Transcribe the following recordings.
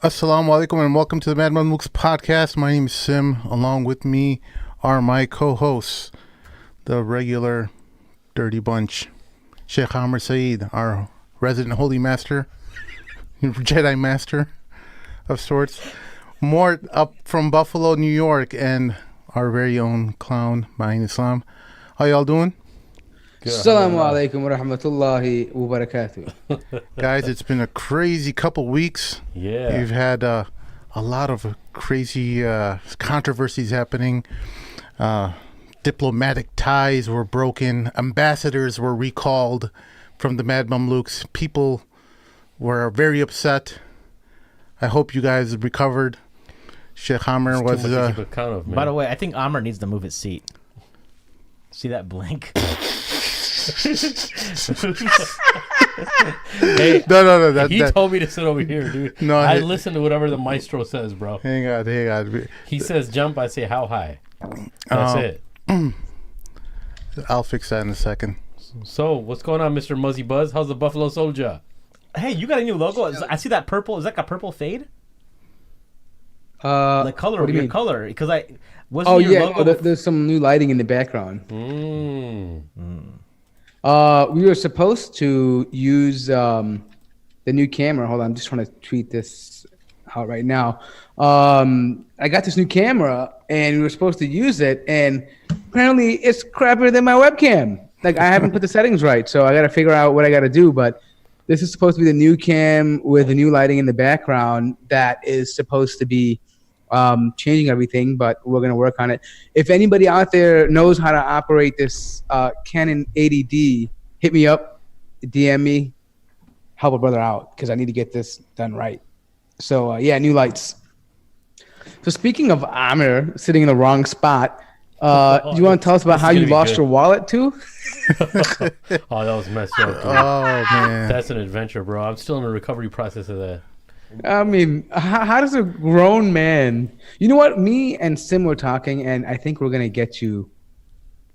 Assalamu alaikum and welcome to the BAD Adab podcast. My name is Sim. Along with me are my co-hosts, the regular dirty bunch, Shaykh Amirs, our resident holy master, Jedi master of sorts, Mort up from Buffalo, New York, and our very own clown, Ma'in Islam. How y'all doing? Assalamu alaikum wa rahmatullahi wa barakatuh. Guys, it's been a crazy couple weeks. Yeah. We've had a lot of crazy controversies happening. Diplomatic ties were broken. Ambassadors were recalled from the BAD Mamluks. People were very upset. I hope you guys recovered. Shaykh Amir was... By the way, I think Amr needs to move his seat. See that blink? Hey, no. He told me to sit over here, dude. No, I listen to whatever the maestro says, bro. Hang on. He says jump, I say how high. That's it. I'll fix that in a second. So, what's going on, Mr. Muzzy Buzz? How's the Buffalo Soldier? Hey, you got a new logo? I see that purple. Is that like a purple fade? Like color, what do you your mean? color. Because your Oh, logo... there's some new lighting in the background. We were supposed to use the new camera. Hold on, I'm just trying to tweet this out right now. I got this new camera, and we were supposed to use it, and apparently it's crappier than my webcam. Like, I haven't put the settings right, so I got to figure out what I got to do. But this is supposed to be the new cam with the new lighting in the background that is supposed to be changing everything, but we're going to work on it. If anybody out there knows how to operate this Canon 80D, hit me up, DM me, help a brother out, because I need to get this done right. So, new lights. So speaking of Amir sitting in the wrong spot, do you want to tell us about how you lost your wallet too? Oh, that was messed up, dude. Oh, man. That's an adventure, bro. I'm still in the recovery process of that. I mean, how does a grown man... You know what? Me and Sim were talking, and I think we're going to get you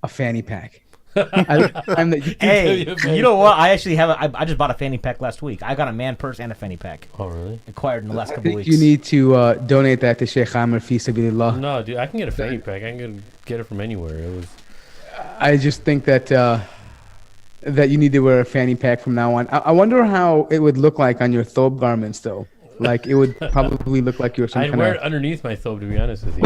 a fanny pack. Hey, you know what? I actually have. I just bought a fanny pack last week. I got a man purse and a fanny pack. Oh, really? Acquired in the last I couple think weeks. you need to donate that to Shaykh Amir fi sabilillah. No, dude, I can get a fanny pack. I can get it from anywhere. I just think that that you need to wear a fanny pack from now on. I wonder how it would look like on your thobe garments, though. Like, it would probably look like you're some I'd kind wear of... it underneath my thobe, to be honest with you.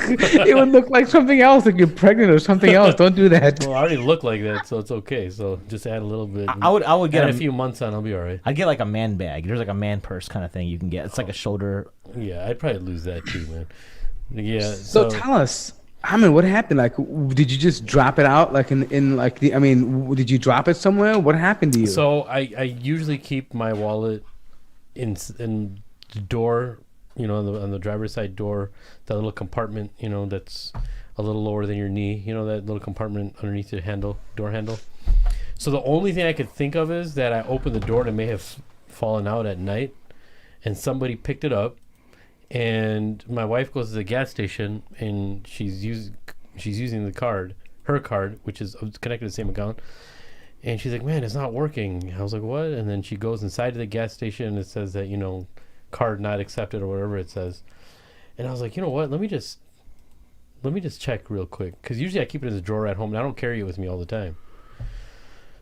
It would look like something else, like you're pregnant or something else. Don't do that. Well, I already look like that, so it's okay. So just add a little bit. I would get add a few months on, I'll be all right. I'd get like a man bag. There's like a man purse kind of thing you can get. It's like a shoulder. Yeah, I'd probably lose that too, man. Yeah. So tell us, Ahmed, what happened? Like, did you just drop it out? Like in like the? I mean, did you drop it somewhere? What happened to you? So I usually keep my wallet in the door, on the driver's side door, that little compartment, that's a little lower than your knee, that little compartment underneath the door handle. So the only thing I could think of is that I opened the door and it may have fallen out at night, and somebody picked it up, and my wife goes to the gas station and she's using her card, which is connected to the same account, and she's like, "Man, it's not working." I was like, "What?" And then she goes inside to the gas station and it says that, card not accepted or whatever it says. And I was like, you know what? Let me just check real quick, because usually I keep it in the drawer at home and I don't carry it with me all the time.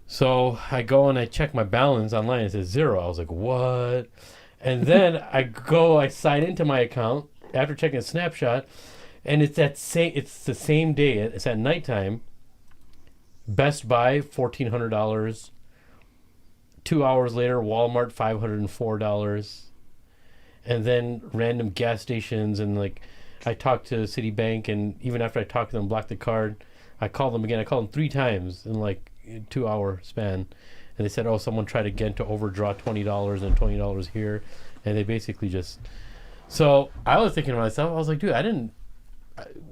So I go and I check my balance online. It says 0. I was like, what? And then I sign into my account after checking a snapshot, and it's the same day. It's at nighttime. Best Buy $1,400. 2 hours later, Walmart $504. And then random gas stations, and like I talked to Citibank, and even after I talked to them, blocked the card, I called them again. I called them 3 times in like a 2 hour span, and they said, "Oh, someone tried again to overdraw $20 and $20 here," and they basically just. So I was thinking to myself, I was like, dude,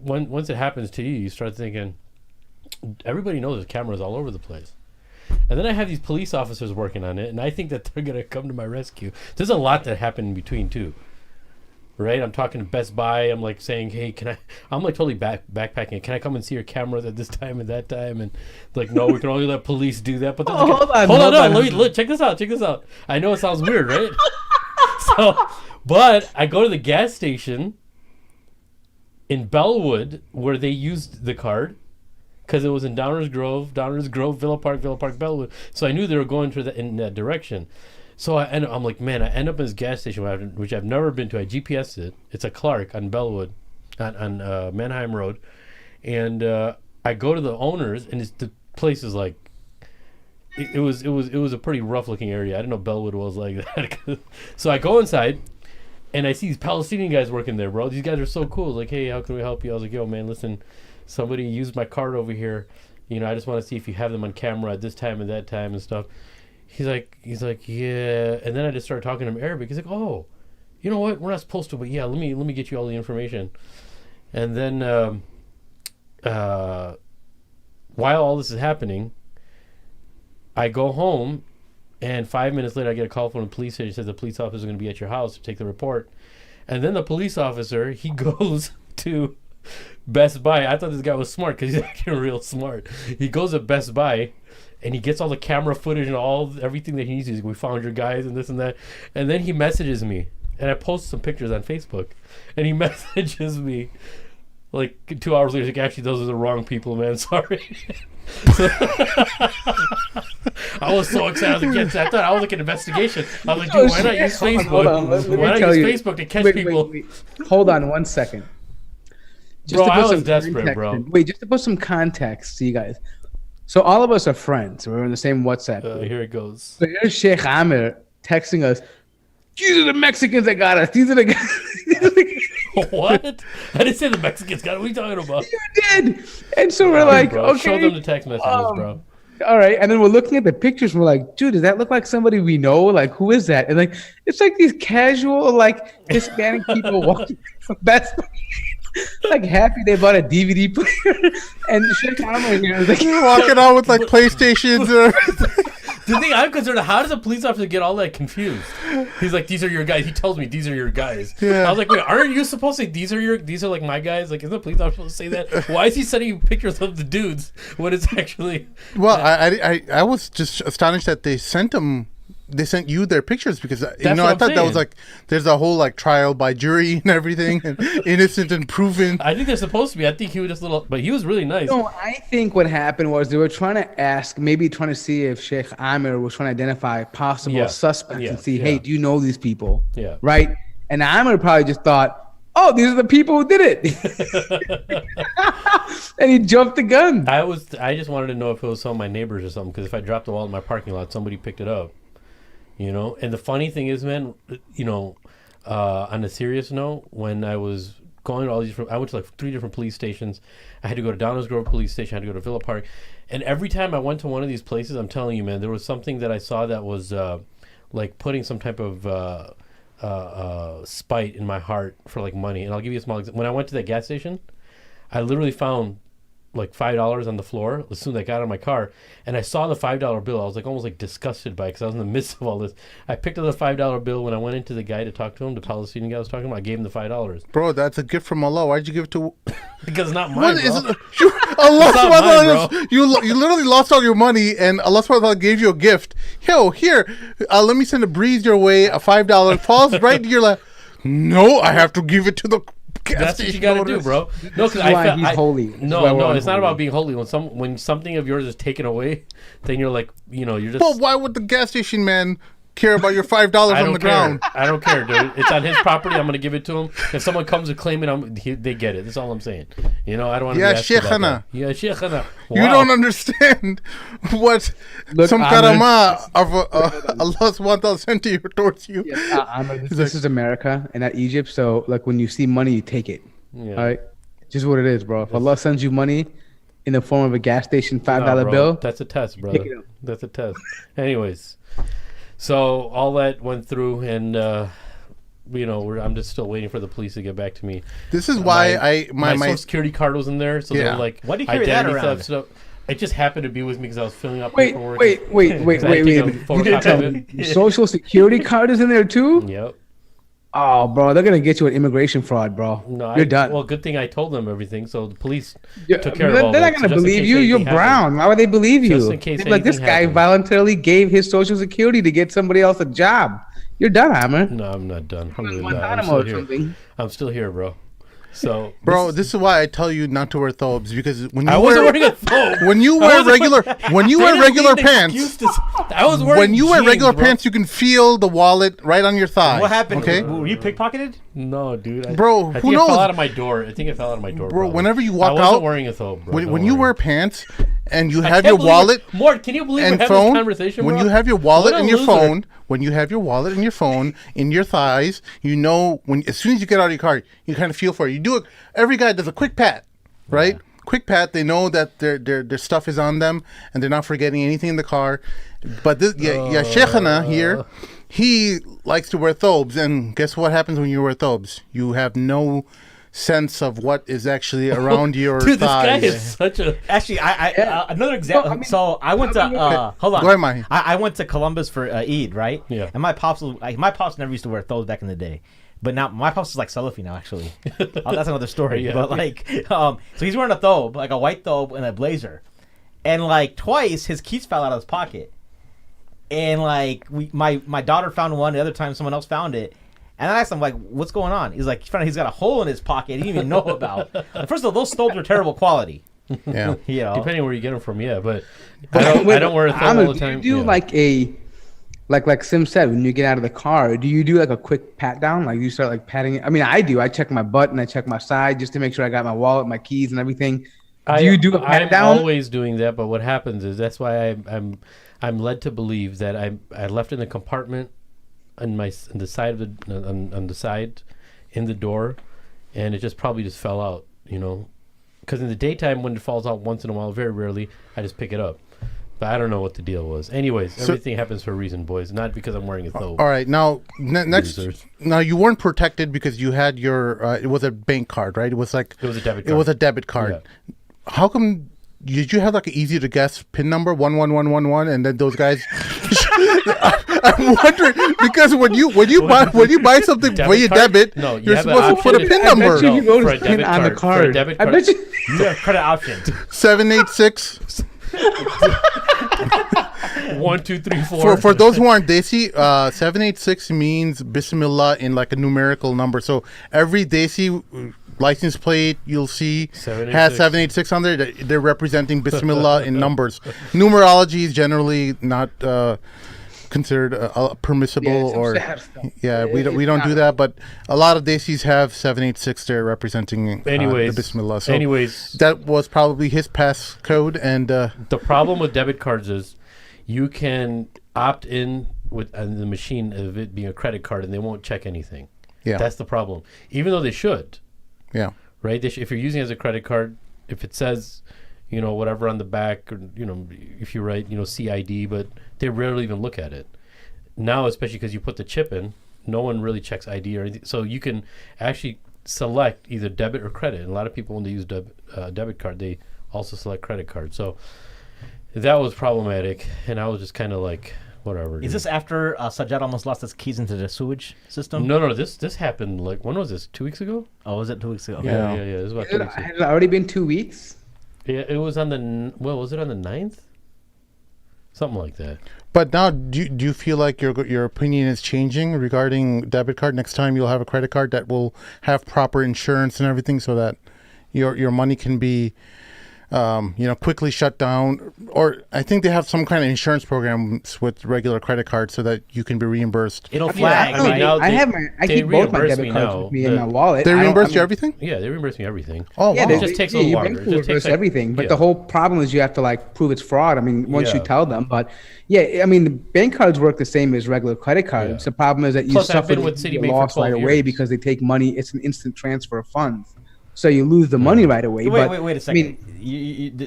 once it happens to you, you start thinking, everybody knows there's cameras all over the place. And then I have these police officers working on it, and I think that they're going to come to my rescue. There's a lot that happened in between, too. Right? I'm talking to Best Buy. I'm like saying, hey, I'm like totally backpacking. Can I come and see your cameras at this time and that time? And like, no, we can only let police do that. But hold on. Hold on. Let me check this out. I know it sounds weird, right? So But I go to the gas station in Bellwood where they used the card because it was in Downers Grove, Villa Park, Bellwood. So I knew they were going in that direction. So I'm like, man, I end up in this gas station which I've never been to. I GPSed it. It's a Clark on Bellwood, on Manheim Road, and I go to the owners, and the place is like, it was a pretty rough looking area. I didn't know Bellwood was like that. So I go inside, and I see these Palestinian guys working there, bro. These guys are so cool. Like, hey, how can we help you? I was like, yo, man, listen, somebody used my card over here. You know, I just want to see if you have them on camera at this time and that time and stuff. He's like, yeah. And then I just started talking to him Arabic. He's like, oh, you know what? We're not supposed to, but yeah, let me get you all the information. And then while all this is happening, I go home, and 5 minutes later, I get a call from the police station. It says the police officer is going to be at your house to take the report. And then the police officer, he goes to Best Buy. I thought this guy was smart because he's actually real smart. He goes to Best Buy, and he gets all the camera footage and everything that he needs. He's like, we found your guys and this and that. And then he messages me, and I post some pictures on Facebook, and he messages me like 2 hours later. He's like, actually, those are the wrong people, man. Sorry. So, I was so excited. I was like, yes, I thought I was like an investigation. I was like, dude, why not use Facebook? Hold on. Let me Why not tell use you. Facebook to catch people? Wait. Hold on 1 second. Bro, I was some desperate, bro. Wait, just to put some context to you guys. So all of us are friends. We're in the same WhatsApp group. Here it goes. So here's Shaykh Amir texting us, these are the Mexicans that got us. These are the guys. What? I didn't say the Mexicans got it. What are you talking about? You did. And so we're like, bro, okay. show them the text messages, bro. All right. And then we're looking at the pictures. And we're like, dude, does that look like somebody we know? Like, who is that? And like, it's like these casual, like, Hispanic people walking from Best Buy. Like happy they bought a DVD player, and Shaykh Amir here is like walking out with like PlayStations. The thing I'm concerned, how does a police officer get all that confused? He's like, these are your guys. He tells me these are your guys. Yeah. I was like, wait, aren't you supposed to say these are like my guys? Like, isn't the police officer supposed to say that? Why is he sending you pictures of the dudes when it's actually? Well, I was just astonished that they sent you their pictures because I thought that was like there's a whole like trial by jury and everything and innocent and proven. I think they're supposed to be. I think he was just but he was really nice. No, I think what happened was they were trying to see if Shaykh Amir was trying to identify possible suspects and see, hey, do you know these people? Yeah. Right? And Amir probably just thought, oh, these are the people who did it. And he jumped the gun. I just wanted to know if it was some of my neighbors or something, because if I dropped the wallet in my parking lot, somebody picked it up. You know, and the funny thing is, man, you know, on a serious note, when I was going to all these, I went to like 3 different police stations. I had to go to Downers Grove Police Station. I had to go to Villa Park. And every time I went to one of these places, I'm telling you, man, there was something that I saw that was like putting some type of spite in my heart for like money. And I'll give you a small example. When I went to that gas station, I literally found like $5 on the floor as soon as I got out of my car, and I saw the $5 bill. I was like almost like disgusted by it because I was in the midst of all this. I picked up the $5 bill. When I went into the guy to talk to him, the Palestinian guy I was talking about, I gave him the $5. Bro, that's a gift from Allah. Why'd you give it to? Because it's not mine, bro. Allah you literally lost all your money, and Allah subhanahu wa ta'ala gave you a gift. Yo, here, let me send a breeze your way, a $5 falls right into your lap. No, I have to give it to the. That's what you gotta do, bro. No, because he's holy. No, it's not about being holy. When something of yours is taken away, then you're like, you know, you're just. But why would the gas station man care about your $5 on the ground? I don't care, dude. It's on his property. I'm gonna give it to him. If someone comes to claim it, they get it. That's all I'm saying. You know, I don't want to. Yeah, Sheikhana. Yeah, Sheikhana. Wow. You don't understand what some karama of Allah subhanahu wa ta'ala sent to you towards you. Yes, this is America and not Egypt. So, like, when you see money, you take it. Yeah. All right, just what it is, bro. If Allah sends you money in the form of a gas station $5 bill, that's a test, brother. That's a test. Anyways. So all that went through, and you know, I'm just still waiting for the police to get back to me. This is why my Social Security card was in there, so they were like, "Why do you carry that around?" Stuff. It just happened to be with me because I was filling out wait. paperwork. You didn't tell me. Your Social Security card is in there too? Yep. Oh, bro, they're gonna get you an immigration fraud, bro. No, you're done. Well, good thing I told them everything, so the police took care of all that. They're not gonna so believe you. You're brown. Why would they believe you? Just in case like this guy happened. voluntarily gave his Social Security to get somebody else a job. You're done, Hammer. No, I'm not done. Guantanamo or something. I'm still here, bro. So, Bro, this is why I tell you not to wear thobes, because when you I wasn't wearing a thobe. when you wear regular pants, I was wearing when you wear jeans, regular bro. pants, you can feel the wallet right on your thigh. What happened? Okay, Were you pickpocketed? No, dude. Bro, I who think knows? It fell out of my door. I think it fell out of my door. Bro, probably. whenever you I walk wasn't out, wearing a thobe, bro. when you wear pants and you I have can't your believe wallet Mort, can you believe we're and having this phone, conversation, when bro? you have your wallet What a and your loser. phone, when you have your wallet and your phone in your thighs, you know when as soon as you get out of your car, you kind of feel for it. You do it. Every guy does a quick pat, right? Quick pat. They know that their stuff is on them and they're not forgetting anything in the car. But this, Sheikhana here, he likes to wear thobes, and guess what happens when you wear thobes? You have no sense of what is actually around your Dude, this guy thighs. is such a. Actually, another example. No, I mean- so I went to hold on. Go ahead, Mahi. I went to Columbus for Eid, right? Yeah. And my pops never used to wear those back in the day, but now my pops is like Salafi now. Actually, that's another story. Yeah. But like, so he's wearing a thobe, like a white thobe and a blazer, and like twice his keys fell out of his pocket, and like my daughter found one. The other time someone else found it. And I asked him, like, what's going on? He's like, he's got a hole in his pocket he didn't even know about. First of all, those thobes are terrible quality. Yeah. You know? Depending where you get them from, yeah. But I don't wear a thobe all the time. Do you do like like Sim said, when you get out of the car, do you do like a quick pat down? Like you start like patting it? I mean, I do. I check my butt and I check my side just to make sure I got my wallet, my keys, and everything. Do you do a pat I'm down? always doing that, but what happens is that's why I'm led to believe that I left in the compartment on the side of the on the side in the door, and it just probably just fell out, you know, because in the daytime when it falls out once in a while, very rarely, I just pick it up. But I don't know what the deal was. Anyways, everything happens for a reason, boys. Not because I'm wearing a thobe. All right, now next. Losers. Now you weren't protected because you had your. It was a bank card, right? It was like. It was a debit It card. was a debit card. Yeah. How come? Did you have like an easy to guess PIN number 11111, and then those guys? I'm wondering because when you buy something Debit for your card? debit, No, you you're have an supposed to put a option. PIN I bet number. you he wrote for his a PIN debit on the card. For a card. debit I card. bet you. You have credit option. 786. 1, 2, 3, 4. For those who aren't Desi, 786 means Bismillah in like a numerical number. So every Desi license plate you'll see has 786 on there. They're representing Bismillah in numbers. Numerology is generally not considered permissible, Yeah, it's or sad stuff. we don't do that. But a lot of Desis have 786 there representing Anyways, the Bismillah. So anyways, that was probably his pass code, and the problem with debit cards is you can opt in with the machine of it being a credit card, and they won't check anything. yeah, That's the problem. Even though they should, yeah. right? If you're using it as a credit card, if it says, you know, whatever on the back, or, you know, if you write, you know, CID, but they rarely even look at it. Now, especially because you put the chip in, no one really checks ID or anything. So you can actually select either debit or credit. And a lot of people, when they use debit card, they also select credit card. So that was problematic. And I was just kind of like, whatever. Is dude. this after Sajjad almost lost his keys into the sewage system? No, this happened like, when was this? 2 weeks ago? Oh, was it 2 weeks ago? Yeah. It was about 2 weeks ago. Has it already been 2 weeks? Yeah, it was on the, was it on the 9th? Something like that. But now, do you feel like your opinion is changing regarding debit card? Next time you'll have a credit card that will have proper insurance and everything, so that your money can be, quickly shut down. Or I think they have some kind of insurance programs with regular credit cards so that you can be reimbursed. It'll Yeah, flag, I mean, right? now I they keep both my reimburse debit me cards now. with me in my wallet. They I don't- reimburse I you mean, everything? Yeah, they reimburse me everything. Oh, Yeah, wow. they, It just takes a yeah, little your longer. bank It will just takes reverse like- everything. But yeah. the whole problem is you have to like prove it's fraud. I mean, once you Yeah. tell them, but yeah, I mean, the bank cards work the same as regular credit cards. Yeah. The problem is that you Plus, I've suffer been with the Citibank for loss 12 right away years. because they take money. It's an instant transfer of funds, so you lose the money right away. Wait, but, wait a I second. mean,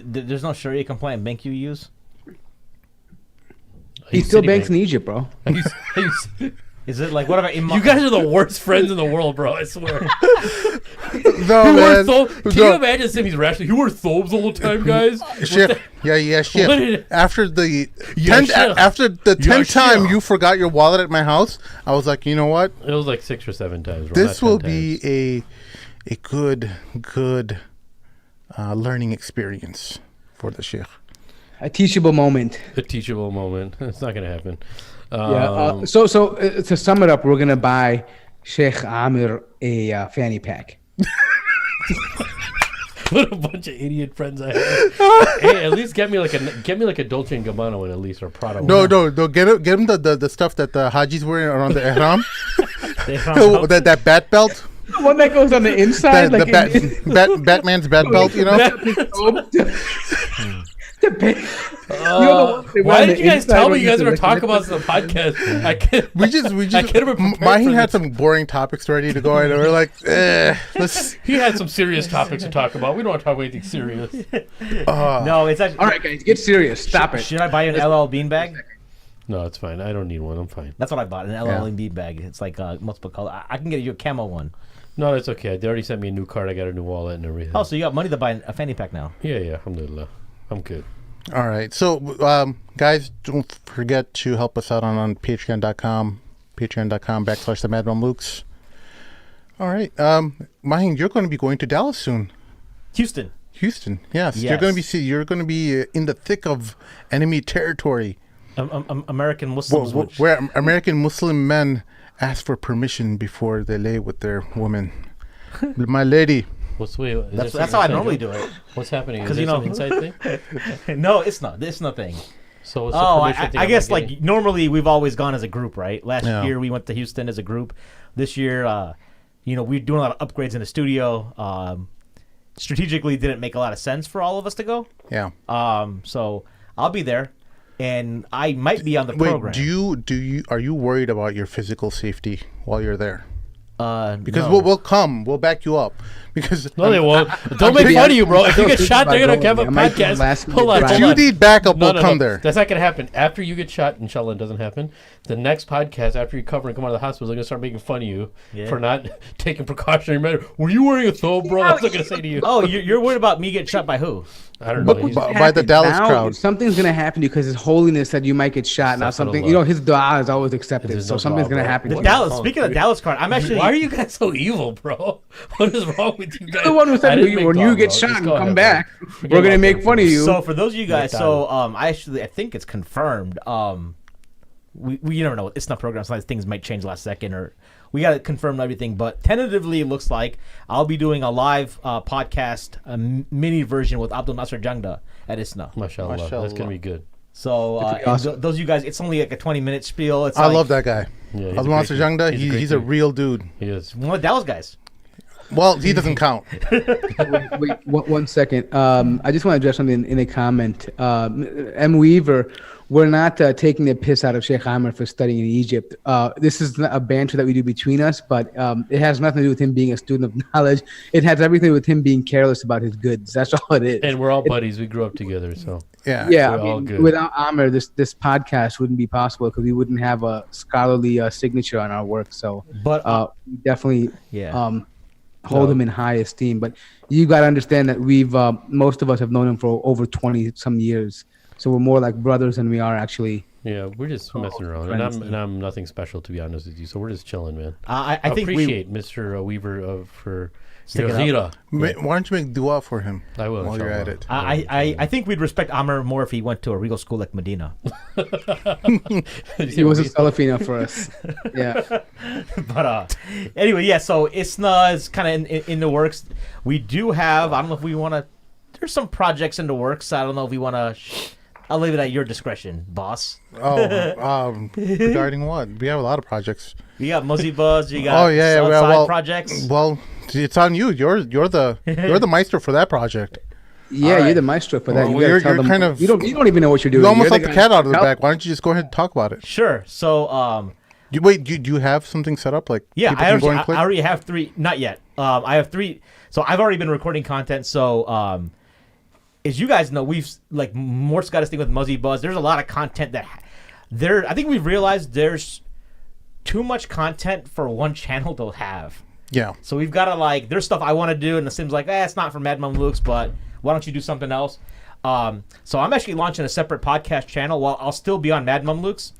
There's no Sharia compliant bank you use? he still banks in Egypt, bro. Is it like whatever? You guys are the worst friends in the world, bro. I swear. No, He man. wore Can you imagine Simmy's rational? You wear thobes all the time, guys. Shit. Yeah, shit. What did it- After the Yeah, shit. after the Yeah, 10th time shit. you forgot your wallet at my house, I was like, you know what? It was like 6 or 7 times. Bro, This not will 10 times. be a good learning experience for the sheikh. A teachable moment. A teachable moment. It's not going to happen. So to sum it up, we're gonna buy Shaykh Amir a fanny pack. What a bunch of idiot friends I have. Hey, at least get me like a Dolce and Gabbana one at least, or Prada one. No. Get him the stuff that the Hajis wearing around the ihram. that bat belt. The one that goes on the inside, Batman's bat belt. You know. Why did you guys tell me you guys were going to talk about this on the podcast? We just Mahin had some boring topics ready to go, and we're like, let's. He had some serious topics to talk about. We don't want to talk about anything serious. No, it's actually. All right, guys, get serious. Stop it. Should I buy you an LL beanbag? No, it's fine. I don't need one. I'm fine. That's what I bought, an LL beanbag. It's like multiple color. I can get you a camo one. No, it's okay. They already sent me a new card. I got a new wallet and everything. Oh, so you got money to buy a fanny pack now? Yeah, alhamdulillah. I'm good. All right. So, guys, don't forget to help us out on patreon.com, patreon.com/themadmamluks. All right. Mahin, you're going to be going to Dallas soon. Houston, yes. You're going to be in the thick of enemy territory. American Muslims. Where American Muslim men ask for permission before they lay with their woman. My lady. That's how I normally do it. What's happening? Because some inside thing. No, it's not. It's nothing. So what's the permission thing I guess like normally we've always gone as a group, right? Last year we went to Houston as a group. This year, we're doing a lot of upgrades in the studio. Strategically, didn't make a lot of sense for all of us to go. Yeah. So I'll be there, and I might be on the program. Are you worried about your physical safety while you're there? Because no. we'll back you up. Because no, they won't. Don't make fun of you, bro. If you get shot, they're gonna have a podcast. Hold on. If you need backup, we'll come there. That's not gonna happen. After you get shot, inshallah, it doesn't happen. The next podcast, after you cover and come out of the hospital, they're gonna start making fun of you for not taking precautionary measures. Were you wearing a thobe, bro? That's what I'm gonna say to you. Oh, you're worried about me getting shot by who? I don't know. By the Dallas crowd. Something's gonna happen because His Holiness said you might get shot. Now something, his du'a is always accepted. So something's gonna happen. Speaking of Dallas crowd, I'm actually. Why are you guys so evil, bro? What is wrong with you guys? The one who said when you get shot and come back, we're gonna make fun of you. So for those of you guys, I think it's confirmed. We never know. It's not programmed. Sometimes things might change last second, or we got to confirm everything. But tentatively, it looks like I'll be doing a live podcast, a mini version with Abdul Nasser Jangda at ISNA. Mashallah. That's gonna be good. So awesome. Those of you guys, it's only like a 20-minute spiel. I love that guy. Yeah, Abdul Nasser Jangda. He's a real dude. He is one of the Dallas guys. Well, he doesn't count. wait, 1 second. I just want to address something in a comment. M. Weaver, we're not taking the piss out of Shaykh Amir for studying in Egypt. This is a banter that we do between us, but it has nothing to do with him being a student of knowledge. It has everything to do with him being careless about his goods. That's all it is. And we're all buddies. We grew up together, so yeah. Without Amir, this podcast wouldn't be possible because we wouldn't have a scholarly signature on our work. So, but we definitely hold him in high esteem. But you got to understand that we've most of us have known him for over 20 some years. So we're more like brothers than we are actually. Yeah, we're just messing around, and I'm nothing special, to be honest with you. So we're just chilling, man. I think appreciate Mr. Weaver for sticking up. Why don't you make dua for him? I will while you're at it. I think we'd respect Amr more if he went to a regal school like Medina. He was a Salafina for us. Yeah. But anyway, so ISNA is kind of in the works. We do have. I don't know if we want to. There's some projects in the works. I don't know if we want to. I'll leave it at your discretion, boss. Regarding what? We have a lot of projects. You got Muzzy Buzz. You got side projects. Well, it's on you. You're the maestro for that project. Yeah, right. You're the maestro for that. You're kind of. You don't even know what you're doing. You almost let the cat out of the bag. Why don't you just go ahead and talk about it? Sure. So, do you have something set up? Like, I already have 3. Not yet. I have 3. So I've already been recording content. So, as you guys know, we've Mort's got this thing with Muzzy Buzz. There's a lot of content that I think we've realized there's too much content for one channel to have. Yeah. So we've got to there's stuff I want to do, and the Sim's like, it's not for Mad Mamluks, but why don't you do something else? So I'm actually launching a separate podcast channel while I'll still be on Mad Mamluks.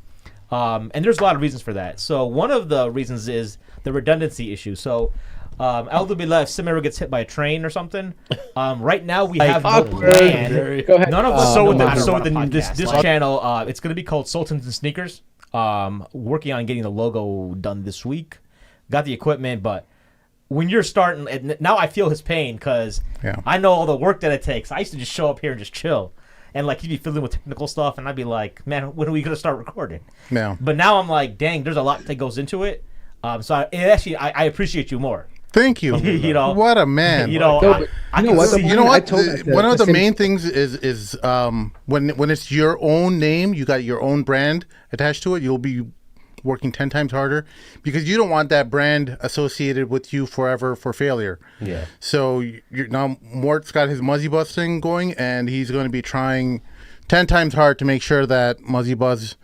And there's a lot of reasons for that. So one of the reasons is the redundancy issue. So Alhamdulillah, if Sim ever gets hit by a train or something, right now we have no plan. None of us. So with this channel, it's going to be called Sultans and Sneakers. Working on getting the logo done this week. Got the equipment, but when you're starting, and now I feel his pain because I know all the work that it takes. I used to just show up here and just chill. And like he'd be fiddling with technical stuff, and I'd be like, "Man, when are we gonna start recording?" Yeah. But now I'm like, "Dang, there's a lot that goes into it." So I appreciate you more. Thank you. You know, what a man. You know, One of the main things is when it's your own name, you got your own brand attached to it. You'll be working 10 times harder because you don't want that brand associated with you forever for failure. Yeah. So now Mort's got his Muzzy Buzz thing going, and he's going to be trying 10 times hard to make sure that Muzzy Buzz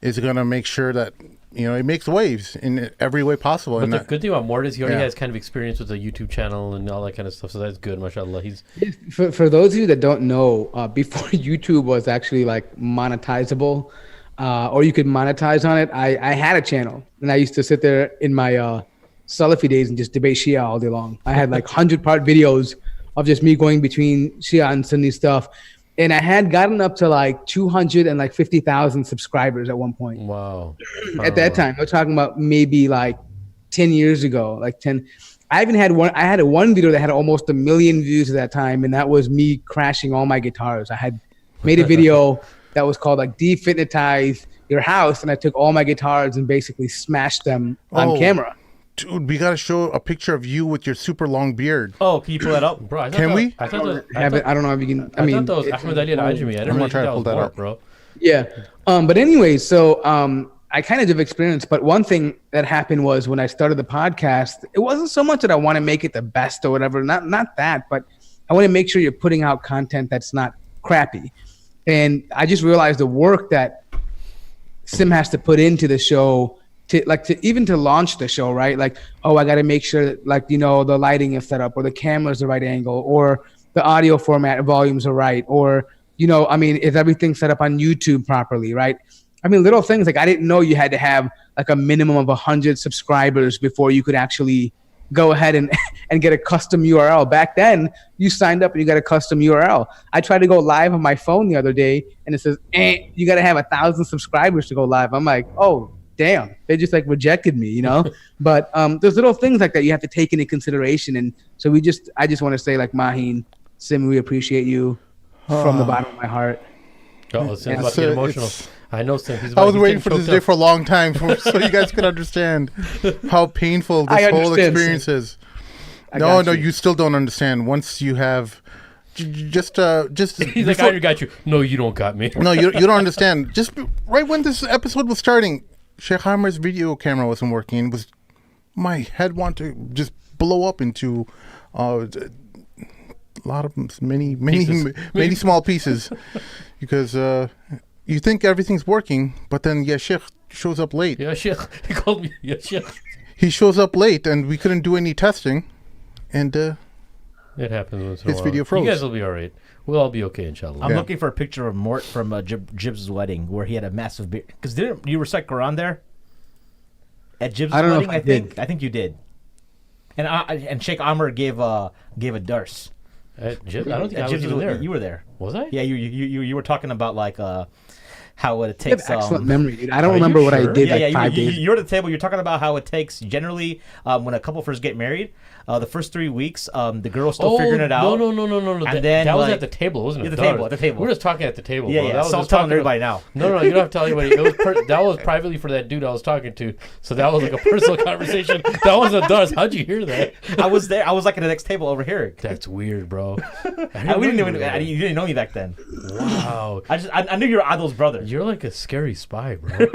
is going to make sure that it makes waves in every way possible. But the good thing about Mort is he already has kind of experience with a YouTube channel and all that kind of stuff, so that's good, mashallah. For those of you that don't know, before YouTube was actually like monetizable, or you could monetize on it, I had a channel, and I used to sit there in my Salafi days and just debate Shia all day long. I had like 100-part videos of just me going between Shia and Sunni stuff. And I had gotten up to like 250,000 subscribers at one point. Wow. At that time, we're talking about maybe like 10 years ago, like 10. I even had one. I had one video that had almost 1 million views at that time, and that was me crashing all my guitars. I had made a video that was called like "Defitnitize Your House," and I took all my guitars and basically smashed them on camera. Dude, we got to show a picture of you with your super long beard. Oh, can you pull that up? Bro, can we? I don't know if you can. I mean, thought that was Ahmed Ali al-Ajami. I didn't really think that was Mort, bro. Yeah. But anyway, so I kind of have experience, but one thing that happened was when I started the podcast, it wasn't so much that I want to make it the best or whatever. Not that, but I want to make sure you're putting out content that's not crappy. And I just realized the work that Sim has to put into the show to launch the show, right? Like, I got to make sure that, like, the lighting is set up, or the camera's the right angle, or the audio format volumes are right, or, is everything set up on YouTube properly, right? I mean, little things like I didn't know you had to have like a minimum of 100 subscribers before you could actually go ahead and get a custom URL. Back then, you signed up and you got a custom URL. I tried to go live on my phone the other day, and it says, you got to have 1,000 subscribers to go live. I'm like, oh, damn, they just like rejected me, But there's little things like that you have to take into consideration. And so I just want to say, like, Maheen, Sim, we appreciate you from the bottom of my heart. Oh, Sim's about to get emotional. I know Sim. I was waiting for this day for a long time so you guys could understand how painful this whole experience is. No, you still don't understand. Once you have just he's like, I got you. No, you don't got me. No, you don't understand. Just right when this episode was starting, Shaykh Amirs' video camera wasn't working. My head wanted to just blow up into a lot of many small pieces because you think everything's working, but then Shaykh shows up late. Yeah, Shaykh. He called me. Yeah, Shaykh. He shows up late, and we couldn't do any testing, and it happens once in a while. His video froze. You guys will be all right. We'll all be okay, inshallah. I'm looking for a picture of Mort from Jib's wedding where he had a massive beard. Because didn't you recite Quran there? At Jib's wedding? Know if I did. I think you did. And Shaykh Amir gave a dars. At Jib? I don't think I was even there. You were there. Was I? Yeah, you were talking about like how it takes. You have excellent memory, dude. I don't remember what I did 5 days. You're at the table. You're talking about how it takes generally when a couple first get married. The first 3 weeks, the girl's still figuring it out. No. And then that was at the table, wasn't it? At the table. We're just talking at the table. Yeah, bro. So I'm telling everybody now. No, you don't have to tell anybody. That was privately for that dude I was talking to. So that was like a personal conversation. That wasn't Dars. How'd you hear that? I was there. I was like at the next table over here. That's weird, bro. You didn't know me back then. Wow. I knew you were Adil's brother. You're like a scary spy, bro.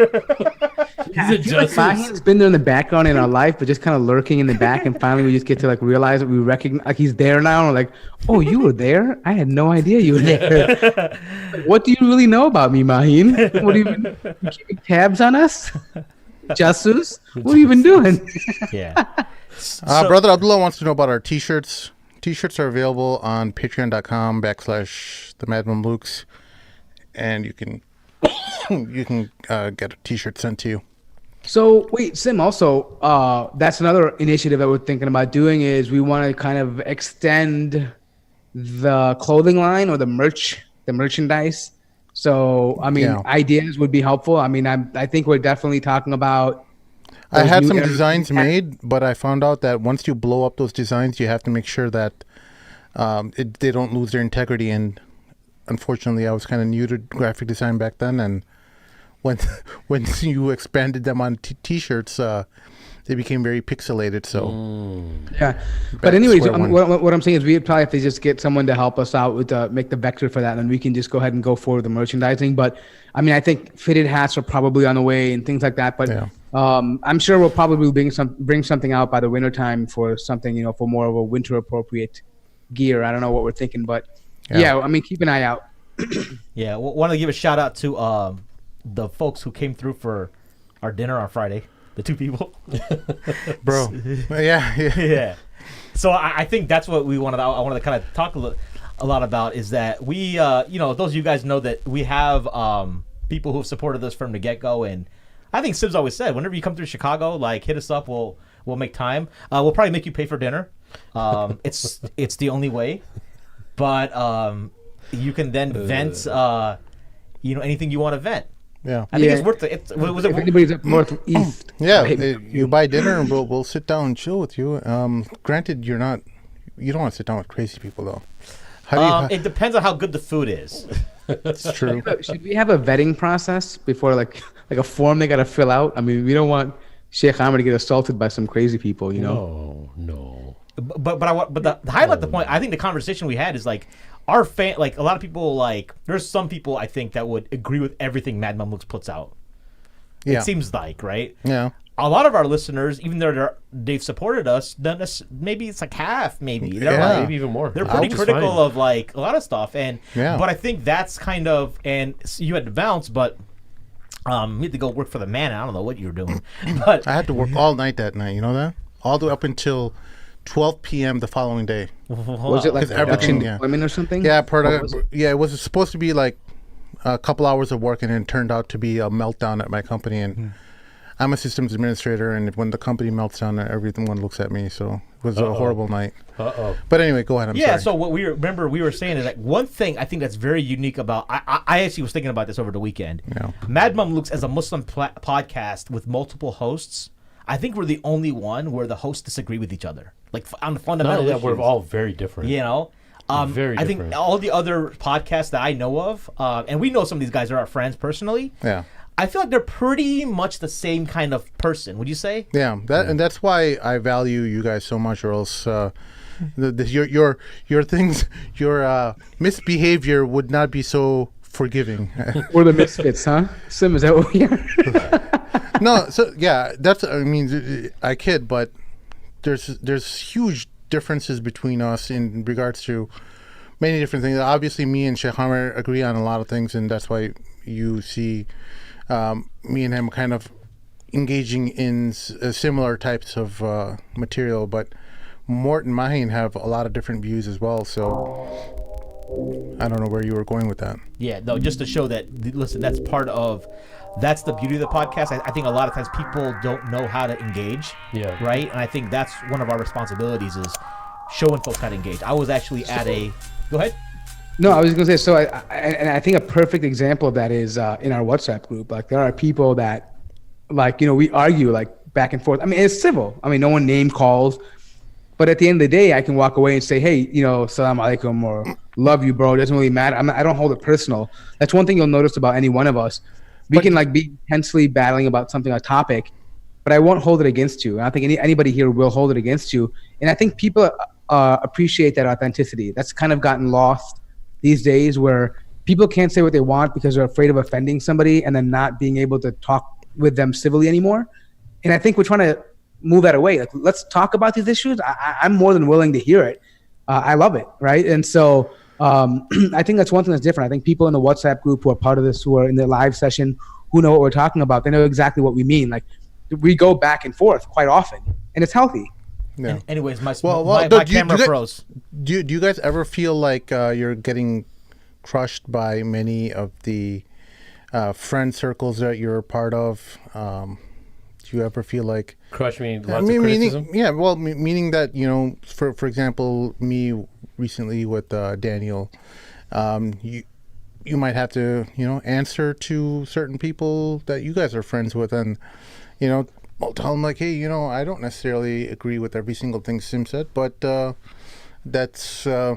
He's a justice. Maheen's been there in the background in our life, but just kind of lurking in the back, and finally we just get to like realize that we recognize, like, he's there now, and we're like, oh, you were there? I had no idea you were there. What do you really know about me, Maheen? What do you keeping tabs on us? Jesus? What have you been doing? Yeah. Brother Abdullah wants to know about our t-shirts. T-shirts are available on patreon.com/themadmamluks, and you can get a t-shirt sent to you. So wait, Sim, also, that's another initiative that we're thinking about doing is we want to kind of extend the clothing line or the merchandise So, I mean, Yeah. ideas would be helpful. I mean, I think we're definitely talking about. I those had new some areas. designs made, but I found out that once you blow up those designs, you have to make sure that they don't lose their integrity. And unfortunately, I was kind of new to graphic design back then, and when when you expanded them on t-shirts, they became very pixelated. So Yeah, Back but to anyways, square one. what I'm saying is we probably have to just get someone to help us out with make the vector for that, and then we can just go ahead and go forward with the merchandising. But I mean, I think fitted hats are probably on the way and things like that. But Yeah. I'm sure we'll probably bring something out by the winter time for something, you know, for more of a winter appropriate gear. I don't know what we're thinking, but yeah, I mean, keep an eye out. Yeah, want to give a shout out to the folks who came through for our dinner on Friday. The two people, bro. yeah. yeah. So I think that's what we wanted. I wanted to kind of talk a lot about is that we, you know, those of you guys know that we have people who have supported us from the get go, and I think Sib's always said, whenever you come through Chicago, like hit us up. We'll make time. We'll probably make you pay for dinner. It's the only way, but you can then vent, you know, anything you want to vent. Yeah. I think it's worth it. Was it If anybody's up northeast, Yeah, hey, you buy dinner and we'll sit down and chill with you. Granted, you don't want to sit down with crazy people though. How do it depends on how good the food is. it's true. should we have a vetting process before like a form they got to fill out? I mean, we don't want Shaykh Amir to get assaulted by some crazy people, you know? No. But the highlight the point. I think the conversation we had is like our fan. Like a lot of people, like there's some people I think that would agree with everything Mad Mamluks puts out. Yeah. It seems like, right? Yeah. A lot of our listeners, even though they've supported us, maybe it's like half, maybe. They're Yeah. like, Maybe even more. they're pretty Which is critical fine. of like a lot of stuff, and Yeah. but I think that's kind of, and you had to bounce, but you had to go work for the man. I don't know what you were doing, but I had to work all night that night. You know that? All the way up until 12 p.m. the following day. Was it like 'Cause everything- production yeah. deployment or something? Yeah, was it? it was supposed to be like a couple hours of work, and it turned out to be a meltdown at my company. And I'm a systems administrator, and when the company melts down, everyone looks at me. So it was a horrible night. But anyway, go ahead. I'm sorry. So what we were saying is that one thing I think that's very unique about I actually was thinking about this over the weekend. Yeah. Mad Mamluks as a Muslim podcast with multiple hosts. I think we're the only one where the hosts disagree with each other, like on the fundamental Yeah, issues. we're all very different. You know, Very I think different. all the other podcasts that I know of, and we know some of these guys are our friends personally. Yeah. I feel like they're pretty much the same kind of person. Would you say? Yeah, and that's why I value you guys so much, or else your things, your misbehavior would not be so forgiving. We're the misfits, huh? Sim, is that what we are? No, so yeah, that's. I mean, I kid, but there's huge differences between us in regards to many different things. Obviously, me and Shaykh Amir agree on a lot of things, and that's why you see me and him kind of engaging in similar types of material. But Mort and Mahin have a lot of different views as well. So I don't know where you were going with that. Yeah, no, just to show that, listen, that's the beauty of the podcast. I think a lot of times people don't know how to engage. Yeah. Right? And I think that's one of our responsibilities is showing folks how to engage. I was actually at go ahead. No, I was going to say, so I think a perfect example of that is in our WhatsApp group. Like there are people that, like, you know, we argue like back and forth. I mean, it's civil. I mean, no one name calls. But at the end of the day, I can walk away and say, hey, you know, salam alaikum or love you, bro. It doesn't really matter. I don't hold it personal. That's one thing you'll notice about any one of us. We can like be intensely battling about something, a topic, but I won't hold it against you. I don't think anybody here will hold it against you. And I think people appreciate that authenticity. That's kind of gotten lost these days where people can't say what they want because they're afraid of offending somebody and then not being able to talk with them civilly anymore. And I think we're trying to move that away. Like, let's talk about these issues. I'm more than willing to hear it. I love it, right? And so I think that's one thing that's different. I think people in the WhatsApp group who are part of this, who are in the live session, who know what we're talking about, they know exactly what we mean. Like we go back and forth quite often, and it's healthy. Yeah. Anyways, my do camera you froze. Do you guys ever feel like you're getting crushed by many of the friend circles that you're a part of? Do you ever feel like Crush me, lots of criticism? meaning that, you know, for example, me recently with Daniel, you might have to, answer to certain people that you guys are friends with, and I'll tell them like, hey, I don't necessarily agree with every single thing Sim said, but that's why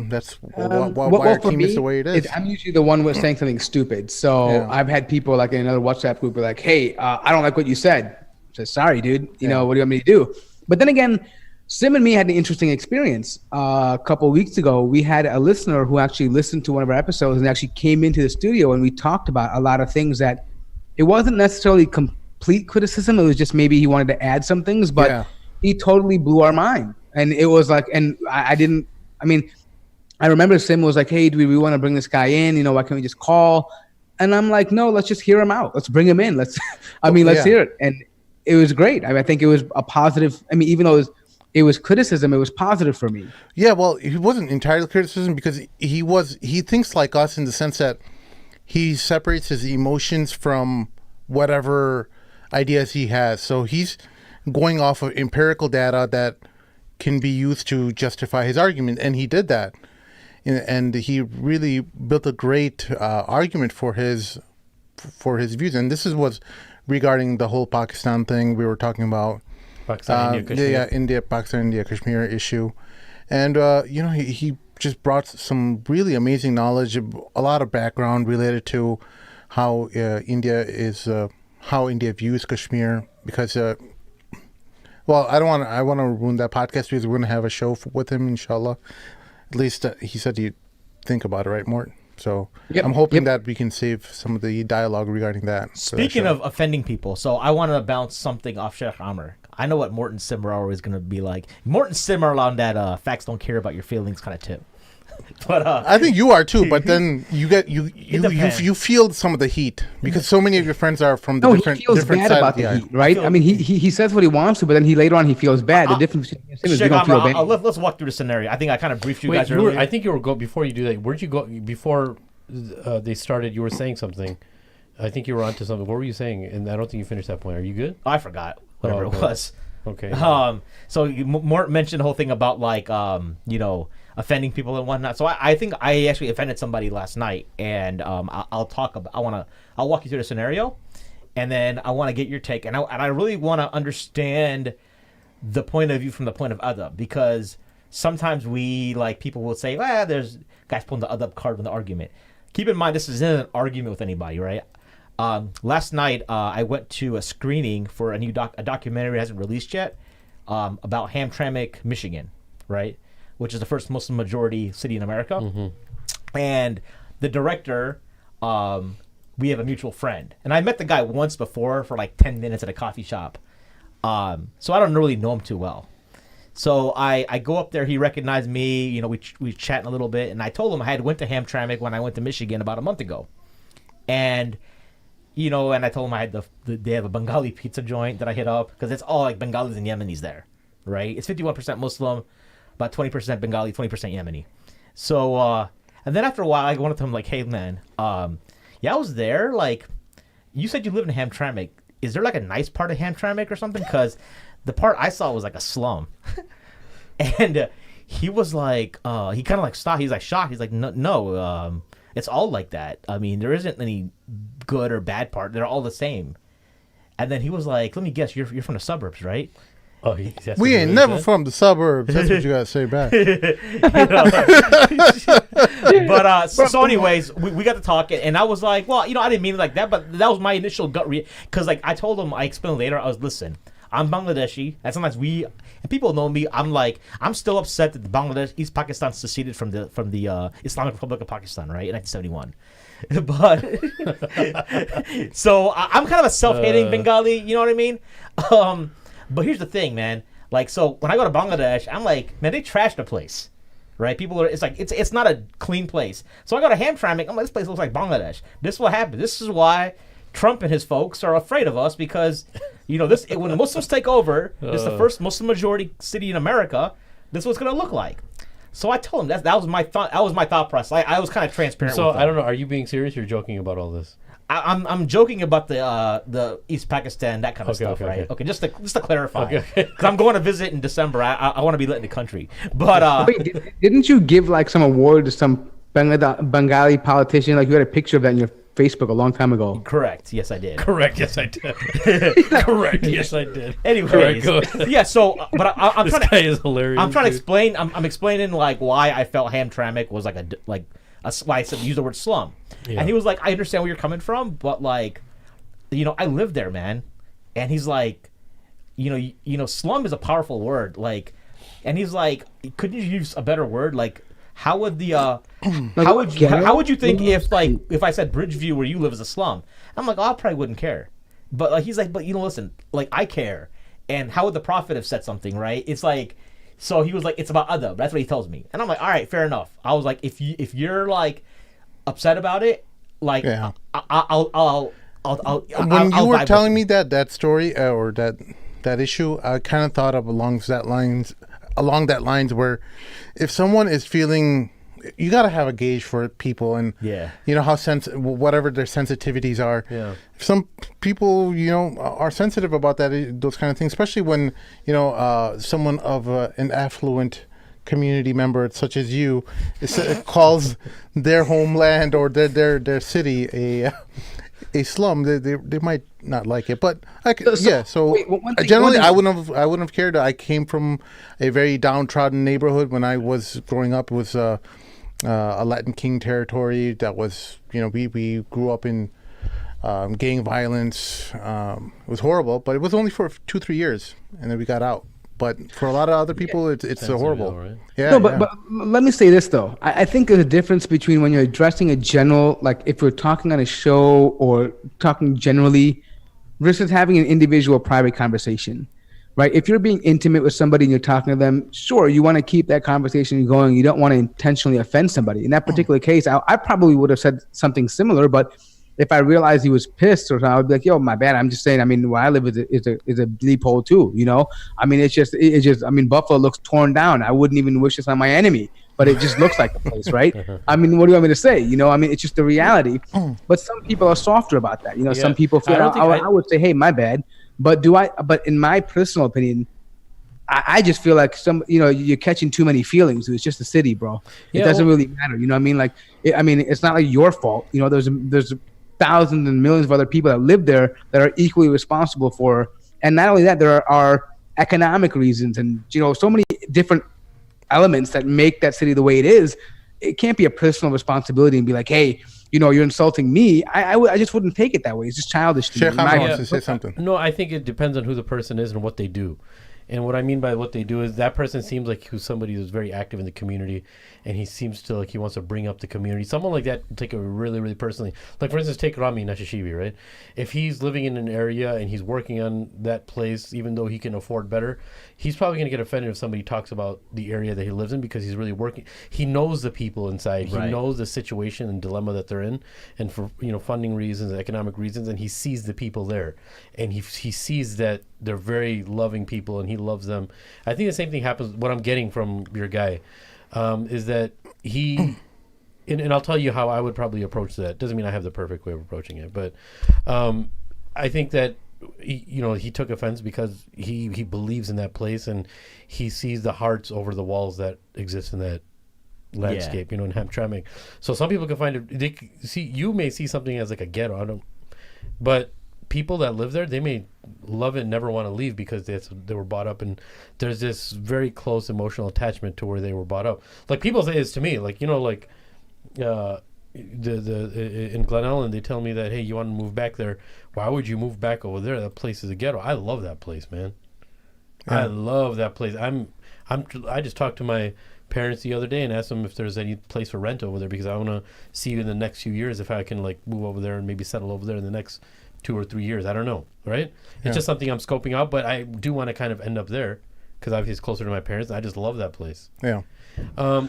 our team is the way it is. I'm usually the one with saying something stupid. So Yeah. I've had people like in another WhatsApp group be like, hey, I don't like what you said. I said, sorry, dude. What do you want me to do? But then again, Sim and me had an interesting experience. A couple of weeks ago, we had a listener who actually listened to one of our episodes and actually came into the studio, and we talked about a lot of things that it wasn't necessarily complete criticism. It was just maybe he wanted to add some things, but he totally blew our mind. And it was like, and I remember Sim was like, hey, do we want to bring this guy in? Why can't we just call? And I'm like, no, let's just hear him out. Let's bring him in. Let's hear it. And it was great. I think it was a positive. Even though it was criticism, it was positive for me. Yeah, well, he wasn't entirely criticism because he thinks like us in the sense that he separates his emotions from whatever ideas he has. So he's going off of empirical data that can be used to justify his argument, and he did that. And he really built a great argument for his views. And this was regarding the whole Pakistan thing we were talking about. Pakistan, India, Kashmir issue. And, he just brought some really amazing knowledge, a lot of background related to how India views Kashmir, because, I want to ruin that podcast because we're going to have a show with him, inshallah. At least he said he'd think about it, right, Mort? So I'm hoping that we can save some of the dialogue regarding that. Speaking of offending people, so I want to bounce something off Shaykh Amir. I know what Morton Simmer always going to be like. Morton Simmer on that facts don't care about your feelings kind of tip. But I think you are too. But then you feel some of the heat because so many of your friends are from the different. He feels different bad side about of the the eye. heat, right? He says what he wants to, but then later on he feels bad. The difference between him is we don't feel bad. Let's walk through the scenario. I think I kind of briefed you guys earlier. I think you were before you do that. Where'd you go before they started? You were saying something. I think you were onto something. What were you saying? And I don't think you finished that point. Are you good? I forgot whatever it was. Okay. So Mort mentioned the whole thing about like offending people and whatnot. So I think I actually offended somebody last night, and I'll walk you through the scenario, and then I want to get your take, and I really want to understand the point of view from the point of adab, because sometimes people will say, there's guys pulling the adab card in the argument. Keep in mind this isn't an argument with anybody, right? Last night I went to a screening for a new documentary that hasn't released yet about Hamtramck, Michigan, right? Which is the first Muslim majority city in America. Mm-hmm. And the director, we have a mutual friend. And I met the guy once before for like 10 minutes at a coffee shop. So I don't really know him too well. So I go up there, he recognized me, we chatting a little bit, and I told him I had went to Hamtramck when I went to Michigan about a month ago. And and I told him I had they have a Bengali pizza joint that I hit up, because it's all like Bengalis and Yemenis there, right? It's 51% Muslim, about 20% Bengali, 20% Yemeni. So, and then after a while, I went up to him like, hey, man, I was there. Like, you said you live in Hamtramck. Is there like a nice part of Hamtramck or something? Because the part I saw was like a slum. And he was like, he kind of like stopped. He's like shocked. He's like, no, it's all like that. I mean, there isn't any good or bad part. They're all the same. And then he was like, let me guess, you're from the suburbs, right? Oh, we ain't never from the suburbs. That's what you gotta say back. But so anyways, we got to talking, and I was like, well, I didn't mean it like that, but that was my initial gut reaction. Because like I told him, I explained later, listen, I'm Bangladeshi, and sometimes and people know me. I'm still upset that Bangladesh, East Pakistan seceded from the Islamic Republic of Pakistan, right, in 1971. But so I'm kind of a self-hating Bengali, you know what I mean? But here's the thing, man. Like, so when I go to Bangladesh, I'm like, man, they trashed the place, right? People are, it's not a clean place. So I go to Hamtramck, I'm like, this place looks like Bangladesh. This is what happened. This is why Trump and his folks are afraid of us, because, when the Muslims take over, it's the first Muslim majority city in America. This is what it's gonna look like. So I told him that was my thought. That was my thought process. I was kind of transparent. So with him. I don't know. Are you being serious? Or you're joking about all this? I'm joking about the East Pakistan, that kind of stuff, right? Okay, just to clarify, because I'm going to visit in December. I want to be lit in the country, but wait, didn't you give like some award to some Bengali politician. Like you had a picture of that in your Facebook a long time ago. Correct. Yes, I did. Correct. Yes, I did. Correct. Yes, I did. Anyways, yeah. So, but I'm This trying guy to. is hilarious. I'm trying to dude. explain. I'm explaining like why I felt Hamtramck was like why I said use the word slum, Yeah. and he was like, I understand where you're coming from, but like, I lived there, man, and he's like, slum is a powerful word, like, and he's like, couldn't you use a better word, like. How would the how would you think if I said Bridgeview where you live is a slum? I'm like, I probably wouldn't care. But like he's like, but listen, like I care. And how would the prophet have said something, right? It's like, so he was like, it's about adab. That's what he tells me. And I'm like, all right, fair enough. I was like, if you're like upset about it, like Yeah. I'll When you were telling me that story or that issue, I kind of thought of along that lines where if someone is feeling, you got to have a gauge for people, and Yeah. how whatever their sensitivities are. Yeah. Some people are sensitive about those kind of things, especially when someone of an affluent community member such as you calls their homeland or their city a slum. They might not like it, but generally I wouldn't have cared. I came from a very downtrodden neighborhood when I was growing up. It was a Latin King territory that was, we grew up in gang violence. It was horrible, but it was only for 2-3 years, and then we got out. But for a lot of other people, it's horrible. Right? Yeah. No, but let me say this though. I think there's a difference between when you're addressing a general, like if we're talking on a show or talking generally, versus having an individual private conversation, right? If you're being intimate with somebody and you're talking to them, sure, you want to keep that conversation going. You don't want to intentionally offend somebody. In that particular case, I probably would have said something similar, but if I realized he was pissed or something, I would be like, yo, my bad. I'm just saying, I mean, where I live is a bleep hole too, I mean, it's just, I mean, Buffalo looks torn down. I wouldn't even wish this on my enemy, but it just looks like the place, right? I mean, what do you want me to say? I mean, it's just the reality. But some people are softer about that. Some people feel, I would say, hey, my bad. But but in my personal opinion, I just feel like you're catching too many feelings. It's just a city, bro. It doesn't really matter. You know what I mean? Like, it's not like your fault. There's thousands and millions of other people that live there that are equally responsible for. And not only that, there are economic reasons and, so many different elements that make that city the way it is. It can't be a personal responsibility and be like, hey, you're insulting me. I just wouldn't take it that way. It's just childish. Sheikh Amirs wants to say something. No, I think it depends on who the person is and what they do. And what I mean by what they do is that person seems like somebody who's very active in the community, and he seems to like he wants to bring up the community. Someone like that, take it really, really personally. Like, for instance, take Rami Nashishibi, right? If he's living in an area and he's working on that place, even though he can afford better, he's probably going to get offended if somebody talks about the area that he lives in because he's really working. He knows the people inside. Right. He knows the situation and dilemma that they're in, and for funding reasons, economic reasons, and he sees the people there, and he sees that they're very loving people, and he loves them. I think the same thing happens. What I'm getting from your guy is that he, and I'll tell you how I would probably approach that. Doesn't mean I have the perfect way of approaching it, but I think that he took offense because he believes in that place, and he sees the hearts over the walls that exist in that landscape, in Hamtramck. So some people can find it. You may see something as like a ghetto, but people that live there, they may love it and never want to leave because they were brought up, and there's this very close emotional attachment to where they were brought up. Like people say this to me, like in Glen Ellen, they tell me that, hey, you want to move back there? Why would you move back over there? That place is a ghetto. I love that place, man. Yeah. I love that place. I just talked to my parents the other day and asked them if there's any place for rent over there because I want to see in the next few years if I can like move over there and maybe settle over there in the next 2 or 3 years. I don't know, right? It's just something I'm scoping out, but I do want to kind of end up there because obviously it's closer to my parents. I just love that place. Yeah.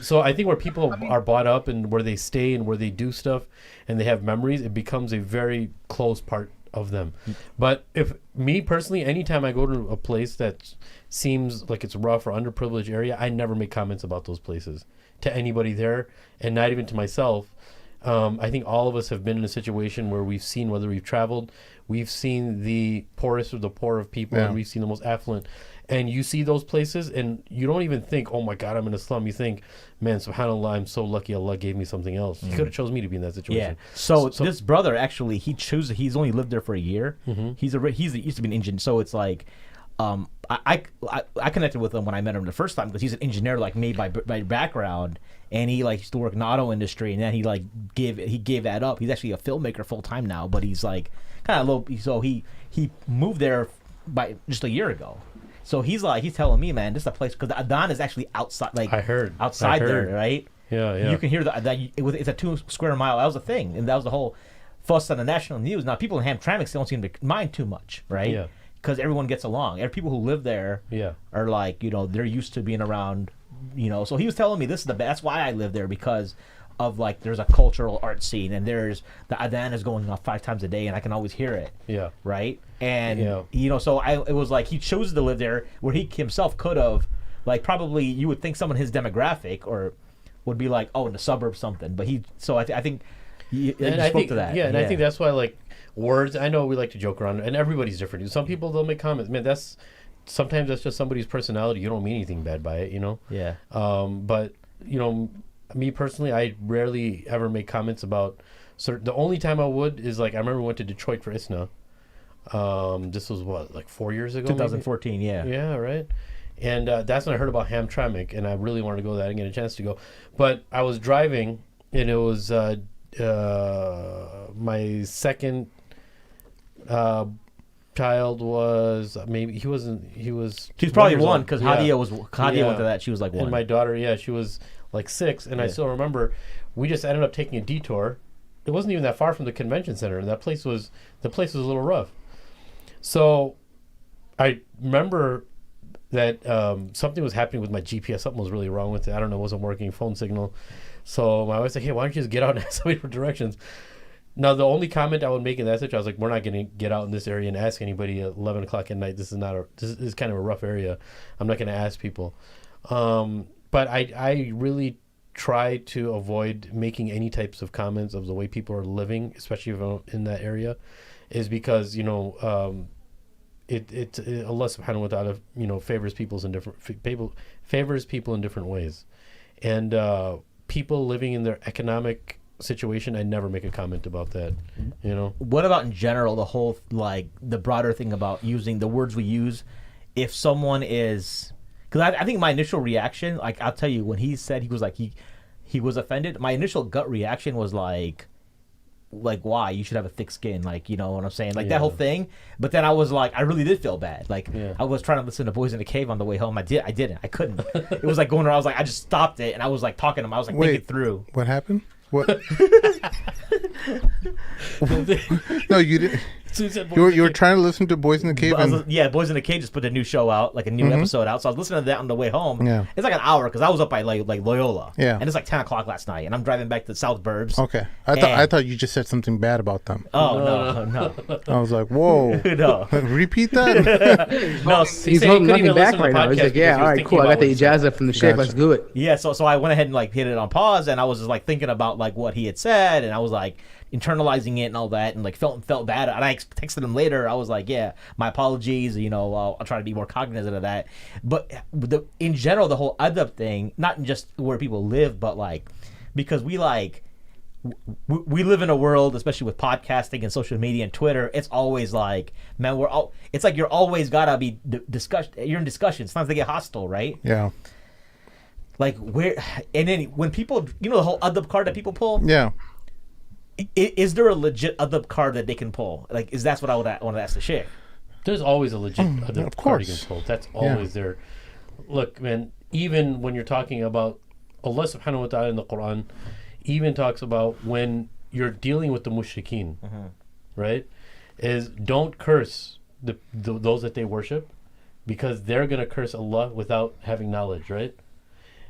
So I think where people are brought up and where they stay and where they do stuff and they have memories, it becomes a very close part of them. But if me personally, anytime I go to a place that seems like it's a rough or underprivileged area, I never make comments about those places to anybody there, and not even to myself. I think all of us have been in a situation where we've seen, whether we've traveled, we've seen the poorest of the poor of people, and we've seen the most affluent. And you see those places, and you don't even think, oh my God, I'm in a slum. You think, man, subhanAllah, I'm so lucky Allah gave me something else. He could have chose me to be in that situation. Yeah. So this brother, actually, he's only lived there for a year. He used to be an engineer. So it's like, I connected with him when I met him the first time because he's an engineer like me by background, and he like used to work in the auto industry, and then he like gave that up. He's actually a filmmaker full time now, but he's like kind of low. So he moved there by just a year ago. So he's telling me, man, this is a place because the Adhan is actually outside. Like I heard there, right? Yeah. You can hear it's a 2 square mile. That was the thing, and that was the whole fuss on the national news. Now people in Hamtramck don't seem to mind too much, right? Yeah. Because everyone gets along. People who live there are like, they're used to being around, So he was telling me this is the best. That's why I live there, because of like there's a cultural art scene, and there's the Adhan is going off 5 times a day, and I can always hear it. Yeah. Right. And so it was like he chose to live there where he himself could have, like, probably you would think someone his demographic or would be like, oh, in the suburbs something. But I think he spoke to that. Yeah, and I think that's why like. Words, I know we like to joke around, and everybody's different. Some people, they'll make comments. Man, sometimes that's just somebody's personality. You don't mean anything bad by it, Yeah. But me personally, I rarely ever make comments about. The only time I would is like I remember we went to Detroit for ISNA. This was like 4 years ago. 2014. Maybe? Yeah. Yeah. Right. And that's when I heard about Hamtramck, and I really wanted to go there. I didn't get a chance to go, but I was driving, and it was my second. Child was maybe he was probably 1 because Hadia went to that. She was like 1. And my daughter, she was like 6, and I still remember we just ended up taking a detour. It wasn't even that far from the convention center, and the place was a little rough. So I remember that something was happening with my GPS. Something was really wrong with it. I don't know, it wasn't working, phone signal. So my wife said, hey, why don't you just get out and ask somebody for directions? Now, the only comment I would make in that situation, I was like, we're not going to get out in this area and ask anybody at 11 o'clock at night. This is kind of a rough area. I'm not going to ask people. But I really try to avoid making any types of comments of the way people are living, especially in that area, is because, Allah subhanahu wa ta'ala, favors people in different ways. And people living in their economic situation, I never make a comment about that. What about in general the whole like the broader thing about using the words we use? If someone is, because I think my initial reaction, like I'll tell you, when he said he was like he was offended, my initial gut reaction was like why you should have a thick skin, like what I'm saying, like that whole thing. But then I was like, I really did feel bad. Like I was trying to listen to Boys in the Cave on the way home. I couldn't. It was like going around. I was like, I just stopped it and I was like talking to him. I was like thinking through. What happened? What? No, you didn't. You were trying to listen to Boys in the Cave. Boys in the Cave just put a new show out, like a new episode out. So I was listening to that on the way home. Yeah. It's like an hour because I was up by like Loyola. Yeah. And it's like 10 o'clock last night, and I'm driving back to the South Burbs. Okay. I thought you just said something bad about them. Oh no. I was like, whoa. No. Repeat that. No, he's holding nothing back right now. He's like, yeah, all right, cool. I got the ijazah from the Shaykh. Let's do it. Yeah. So I went ahead and like hit it on pause, and I was just like thinking about like what he had said, and I was like internalizing it and all that, and like felt bad. And I texted him later. I was like, yeah, my apologies. I'll try to be more cognizant of that. But in general, the whole adab thing, not just where people live, but like because we live in a world, especially with podcasting and social media and Twitter. It's always like, man, it's like you're always gotta be you're in discussion. Sometimes they get hostile, right? Yeah. Like and then when people, the whole adab card that people pull. Yeah. Is there a legit adab card that they can pull? Like, that's what I want to ask the Shaykh. There's always a legit adab card you can pull. That's always there. Look, man, even when you're talking about Allah subhanahu wa ta'ala in the Quran, even talks about when you're dealing with the mushrikeen, right? Is don't curse those that they worship, because they're going to curse Allah without having knowledge, right?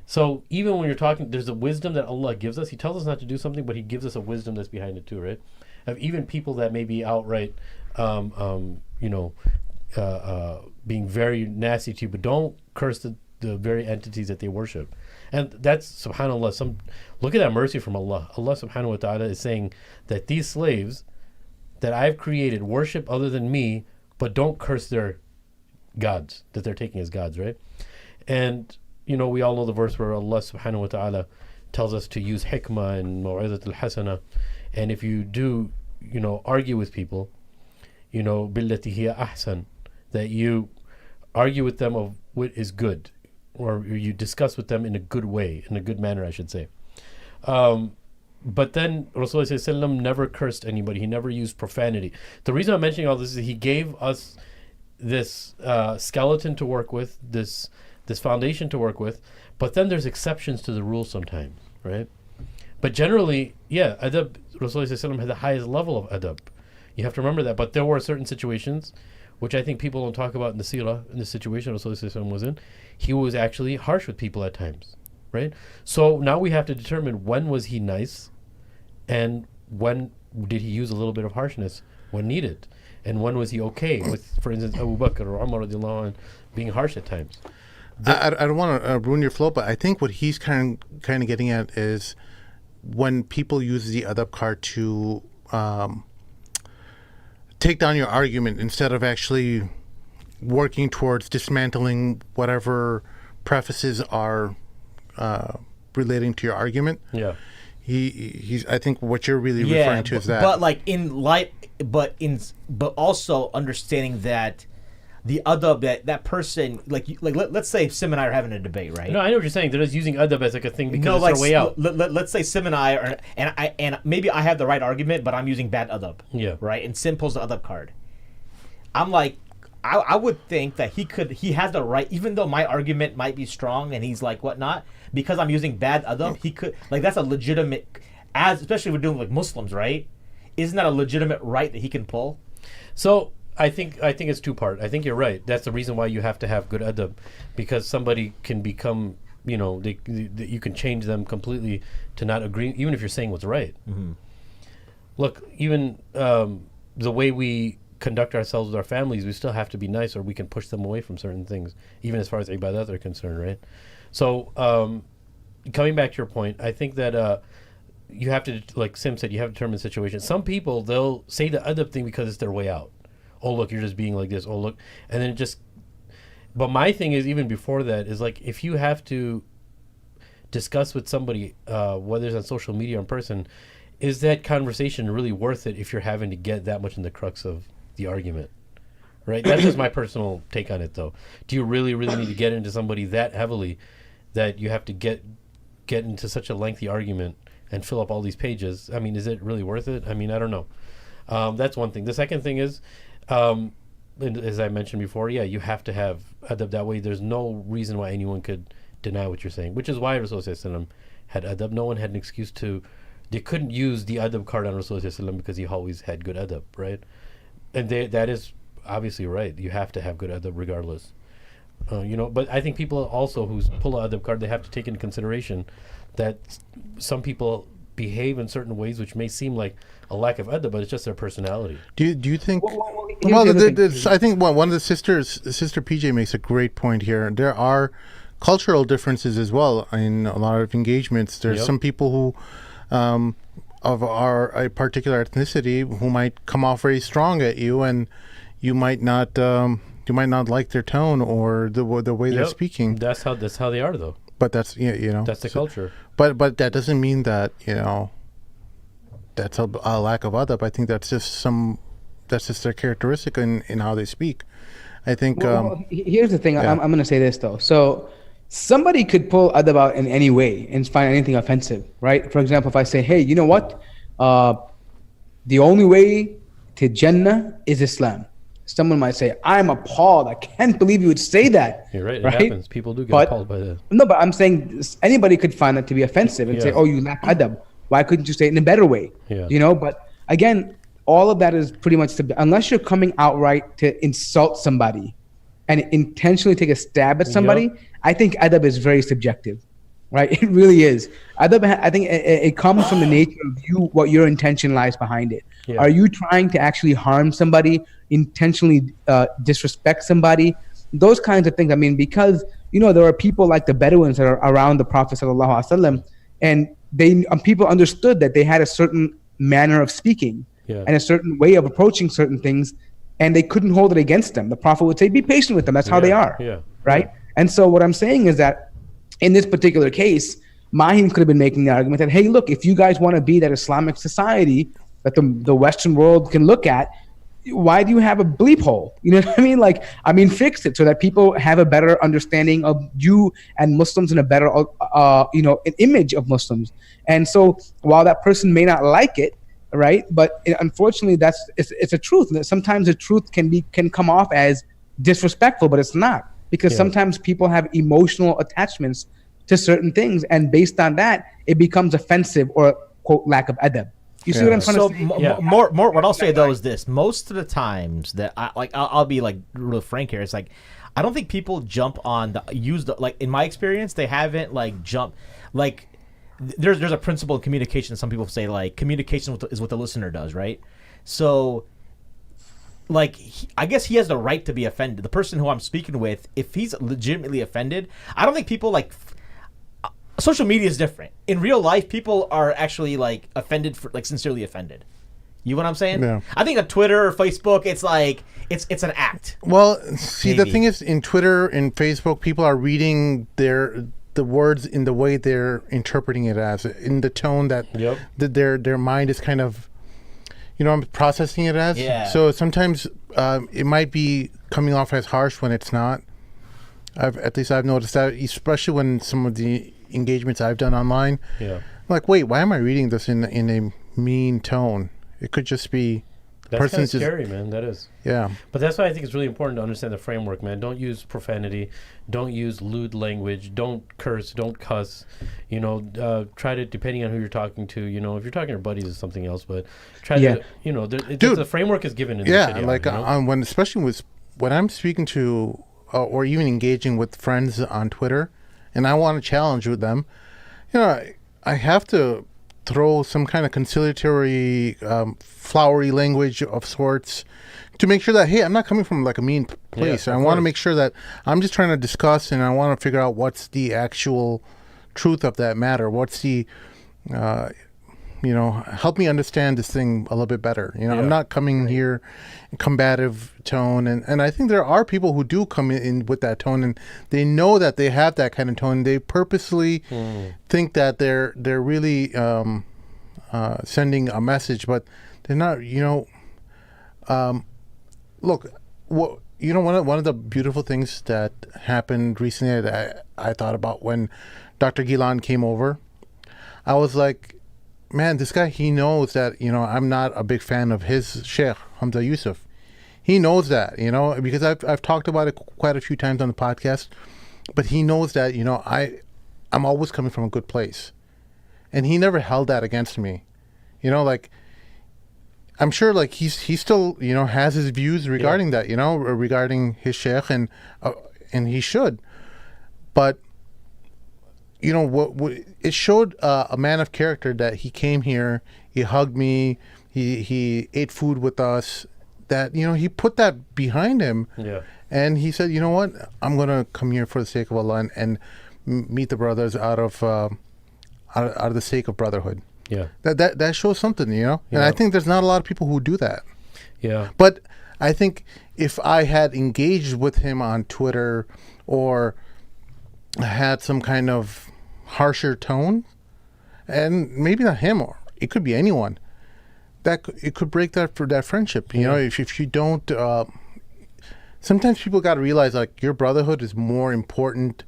So even when you're talking, there's a wisdom that Allah gives us. He tells us not to do something, but He gives us a wisdom that's behind it too, right? Of even people that may be outright, being very nasty to you, but don't curse the very entities that they worship. And that's subhanAllah. Look at that mercy from Allah. Allah subhanahu wa ta'ala is saying that these slaves that I've created worship other than me, but don't curse their gods that they're taking as gods, right? And we all know the verse where Allah subhanahu wa ta'ala tells us to use hikmah and maw'izatul hasana. And if you do, argue with people, billati hiya ahsan, that you argue with them of what is good, or you discuss with them in a good way, in a good manner, I should say. But then Rasulullah never cursed anybody. He never used profanity. The reason I'm mentioning all this is he gave us this skeleton to work with, this foundation to work with, but then there's exceptions to the rule sometimes, right? But generally, adab, Rasulullah had the highest level of adab. You have to remember that. But there were certain situations, which I think people don't talk about in the seerah, in the situation Rasulullah was in. He was actually harsh with people at times, right? So now we have to determine when was he nice and when did he use a little bit of harshness when needed. And when was he okay with, for instance, Abu Bakr or Umar radiallahu anh being harsh at times? I don't want to ruin your flow, but I think what he's kind of getting at is when people use the adab card to take down your argument instead of actually working towards dismantling whatever prefaces are relating to your argument. Yeah. He's. I think what you're really referring to is that. But like but also understanding that the adab that person let's say Sim and I are having a debate, right? No, I know what you're saying. They're just using adab as like a thing because it's their way out. Let's say Sim and I are, and maybe I have the right argument, but I'm using bad adab. Yeah. Right. And Sim pulls the adab card. I'm like, I would think that he has the right, even though my argument might be strong and he's like whatnot, because I'm using bad adab, he could, that's a legitimate, especially if we're doing like Muslims, right? Isn't that a legitimate right that he can pull? So I think it's two-part. I think you're right. That's the reason why you have to have good adab, because somebody can become, you can change them completely to not agree, even if you're saying what's right. Mm-hmm. Look, even the way we conduct ourselves with our families, we still have to be nice, or we can push them away from certain things, even as far as ibadat are concerned, right? So coming back to your point, I think that you have to, like Sim said, you have to determine the situation. Some people, they'll say the adab thing because it's their way out. Oh, look, you're just being like this. Oh, look. And then but my thing is, even before that, is like, if you have to discuss with somebody, whether it's on social media or in person, is that conversation really worth it if you're having to get that much in the crux of the argument? Right? That's just my personal take on it, though. Do you really, really need to get into somebody that heavily that you have to get into such a lengthy argument and fill up all these pages? I mean, is it really worth it? I mean, I don't know. That's one thing. The second thing is, as I mentioned before, you have to have adab. That way there's no reason why anyone could deny what you're saying, which is why Rasulullah had adab. No one had an excuse they couldn't use the adab card on Rasulullah because he always had good adab, right? And that is obviously right. You have to have good adab regardless. But I think people also who pull an adab card, they have to take into consideration that some people behave in certain ways which may seem like a lack of adab, but it's just their personality. Do you think? I think one of the Sister PJ makes a great point here. There are cultural differences as well in a lot of engagements. There's some people who, of a particular ethnicity, who might come off very strong at you, and you might not like their tone or the way they're speaking. That's how they are, though. But that's that's the culture. But that doesn't mean that that's a lack of adab. I think that's just their characteristic in how they speak. I think. Here's the thing. I'm going to say this though. So somebody could pull adab out in any way and find anything offensive, right? For example, if I say, hey, you know what? The only way to Jannah is Islam. Someone might say, I'm appalled. I can't believe you would say that. You're right. It happens. People do get appalled by that. No, but I'm saying anybody could find that to be offensive and say, oh, you lack adab. Why couldn't you say it in a better way? Yeah. But again, all of that is pretty much, unless you're coming outright to insult somebody and intentionally take a stab at somebody, I think adab is very subjective, right? It really is. Adab, I think it comes from the nature of what your intention lies behind it. Yeah. Are you trying to actually harm somebody, intentionally disrespect somebody? Those kinds of things. I mean, because there are people like the Bedouins that are around the Prophet sallallahu alaihi wasallam, and people understood that they had a certain manner of speaking Yeah. and a certain way of approaching certain things, and they couldn't hold it against them. The Prophet would say, "Be patient with them. That's how they are." Yeah. Right. And so what I'm saying is that in this particular case, Mahim could have been making the argument that, hey, look, if you guys want to be that Islamic society that the Western world can look at, why do you have a bleep hole? You know what I mean? Like, fix it so that people have a better understanding of you and Muslims and a better, an image of Muslims. And so while that person may not like it, right, but unfortunately it's a truth. And sometimes the truth can come off as disrespectful, but it's not, because sometimes people have emotional attachments to certain things, and based on that, it becomes offensive or, quote, lack of adab. You see what I'm trying to say? More. What I'll say though is this: most of the times that I'll be like real frank here. It's like I don't think people jump on like in my experience, they haven't like jumped like. There's a principle in communication. Some people say like communication is what the listener does, right? So, like, I guess he has the right to be offended. The person who I'm speaking with, if he's legitimately offended, I don't think people like. Social media is different. In real life, people are actually like offended for like sincerely offended. You know what I'm saying? Yeah. I think on Twitter or Facebook, it's like it's an act. Well, see, Maybe. the thing is, in Twitter and Facebook, people are reading the words in the way they're interpreting it as, in the tone that their mind is kind of, processing it as. Yeah. So sometimes it might be coming off as harsh when it's not. At least I've noticed that, especially when some of the engagements I've done online. Yeah. I'm like, wait, why am I reading this in a mean tone? It could just be That's kind of scary, man. That is. Yeah. But that's why I think it's really important to understand the framework, man. Don't use profanity. Don't use lewd language. Don't curse. Don't cuss. Try to, depending on who you're talking to, if you're talking to your buddies, it's something else. But try to, the framework is given in the Yeah, video, like especially when I'm speaking to or even engaging with friends on Twitter, and I want to challenge with them, I have to throw some kind of conciliatory, flowery language of sorts to make sure that, hey, I'm not coming from like a mean place. Yeah, I want to make sure that I'm just trying to discuss, and I want to figure out what's the actual truth of that matter. What's the, help me understand this thing a little bit better. I'm not coming here in combative tone, and I think there are people who do come in with that tone, and they know that they have that kind of tone. They purposely think that they're really sending a message, but they're not. Look, one of the beautiful things that happened recently that I thought about when Dr. Gilan came over, I was like, man, this guy, he knows that, I'm not a big fan of his Sheikh, Hamza Yusuf. He knows that, because I've talked about it quite a few times on the podcast, but he knows that, I'm always coming from a good place. And he never held that against me. I'm sure like he still, has his views regarding that, regarding his Sheikh, and he should. But what it showed a man of character, that he came here, he hugged me, he ate food with us, that he put that behind him, and he said, what, I'm gonna come here for the sake of Allah and meet the brothers out of the sake of brotherhood. That shows something, and I think there's not a lot of people who do that. But I think if I had engaged with him on Twitter or had some kind of harsher tone, and maybe not him, or it could be anyone, that it could break that friendship. If you don't, sometimes people got to realize like your brotherhood is more important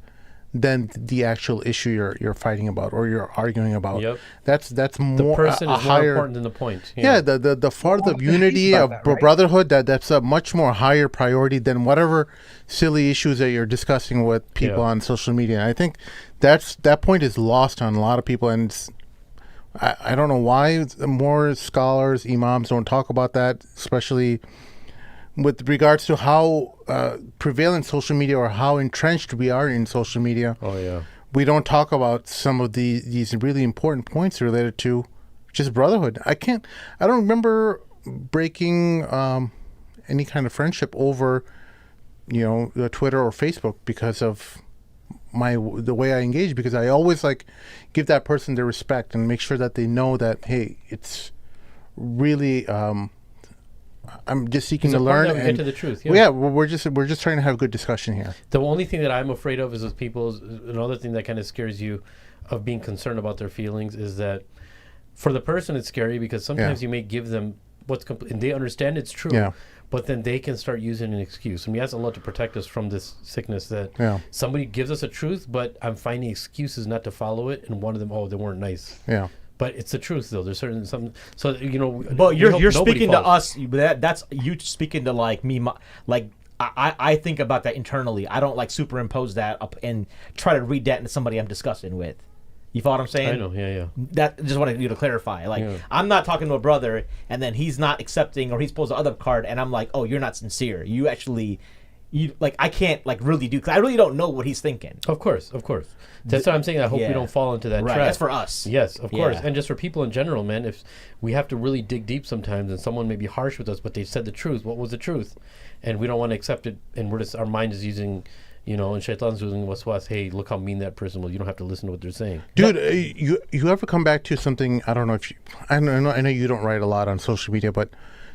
than the actual issue you're fighting about or you're arguing about. That's more, the person is higher, more important than the point. The farther of unity of brotherhood, that's a much more higher priority than whatever silly issues that you're discussing with people on social media. And I think that point is lost on a lot of people, and I don't know why more scholars, imams don't talk about that, especially with regards to how prevalent social media, or how entrenched we are in social media. We don't talk about some of these really important points related to just brotherhood. I don't remember breaking any kind of friendship over Twitter or Facebook because of the way I engage, because I always like give that person their respect and make sure that they know that, hey, it's really I'm just seeking to learn and get to the truth. we're just trying to have a good discussion here. The only thing that I'm afraid of is with people. Another thing that kind of scares you of being concerned about their feelings is that for the person it's scary because sometimes you may give them and they understand it's true. Yeah. But then they can start using an excuse. And we ask Allah to protect us from this sickness that somebody gives us a truth, but I'm finding excuses not to follow it. And one of them, they weren't nice. Yeah. But it's the truth, though. There's certain something. So But you're speaking to us. That's you speaking to like me. Like I think about that internally. I don't like superimpose that up and try to read that into somebody I'm discussing with. You follow what I'm saying? I know, yeah. That just wanted you to clarify. Like, I'm not talking to a brother, and then he's not accepting, or he's pulls the other card, and I'm like, oh, you're not sincere. You actually, I can't like really do, because I really don't know what he's thinking. Of course. That's what I'm saying. I hope we don't fall into that trap. That's for us. Yes, of course, and just for people in general, man. If we have to really dig deep sometimes, and someone may be harsh with us, but they said the truth. What was the truth? And we don't want to accept it, and our mind is using. And Shaitan's using waswas. Hey, look how mean that person was. You don't have to listen to what they're saying. Dude, you ever come back to something? I don't know if I know you don't write a lot on social media, but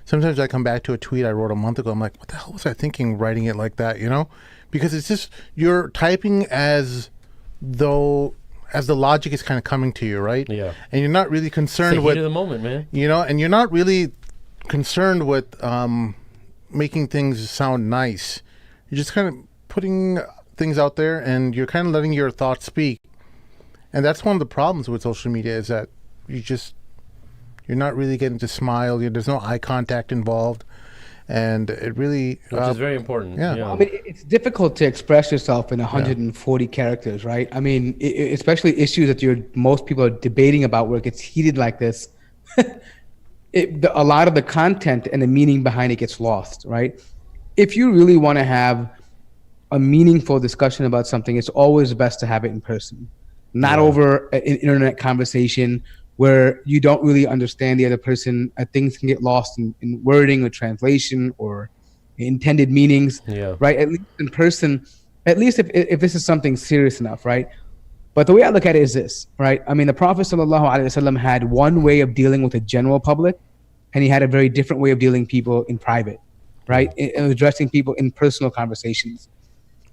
sometimes I come back to a tweet I wrote a month ago. I'm like, what the hell was I thinking writing it like that? Because it's just you're typing as though the logic is kind of coming to you, right? Yeah. And you're not really concerned with the heat of the moment, man. And you're not really concerned with making things sound nice. You're just kind of putting things out there, and you're kind of letting your thoughts speak. And that's one of the problems with social media, is that you're not really getting to smile. There's no eye contact involved, and it really which is very important. Yeah. I mean, it's difficult to express yourself in 140 characters, right? I mean, especially issues that most people are debating about, where it gets heated like this. A lot of the content and the meaning behind it gets lost, right? If you really want to have a meaningful discussion about something, it's always best to have it in person, not over an internet conversation where you don't really understand the other person. Things can get lost in wording or translation or intended meanings, right? At least in person, at least if this is something serious enough, right? But the way I look at it is this, right? I mean, the Prophet ﷺ had one way of dealing with the general public, and he had a very different way of dealing people in private, right? And addressing people in personal conversations.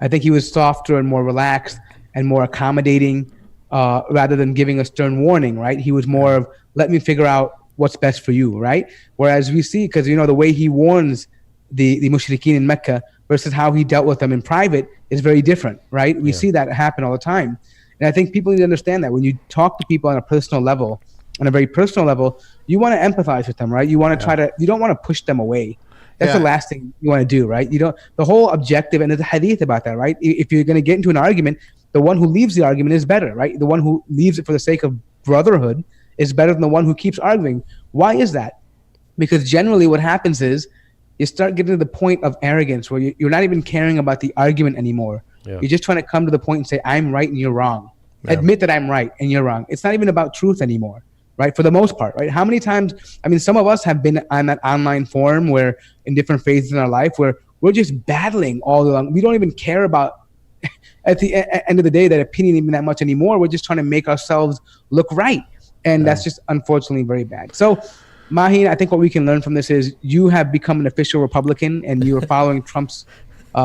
I think he was softer and more relaxed and more accommodating, rather than giving a stern warning, right? He was more of, let me figure out what's best for you, right? Whereas we see, because the way he warns the mushrikeen in Mecca versus how he dealt with them in private is very different, right? We see that happen all the time. And I think people need to understand that when you talk to people on a personal level, on a very personal level, you want to empathize with them, right? You want to you don't want to push them away. That's the last thing you want to do, right? The whole objective, and there's a hadith about that, right? If you're going to get into an argument, the one who leaves the argument is better, right? The one who leaves it for the sake of brotherhood is better than the one who keeps arguing. Why is that? Because generally what happens is you start getting to the point of arrogance where you're not even caring about the argument anymore. Yeah. You're just trying to come to the point and say, I'm right and you're wrong. Yeah. Admit that I'm right and you're wrong. It's not even about truth anymore. Right, for the most part, right? How many times, I mean, some of us have been on that online forum where in different phases in our life where we're just battling all along. We don't even care about, at the end of the day, that opinion even that much anymore. We're just trying to make ourselves look right. And that's just unfortunately very bad. So, Maheen, I think what we can learn from this is you have become an official Republican and you are following Trump's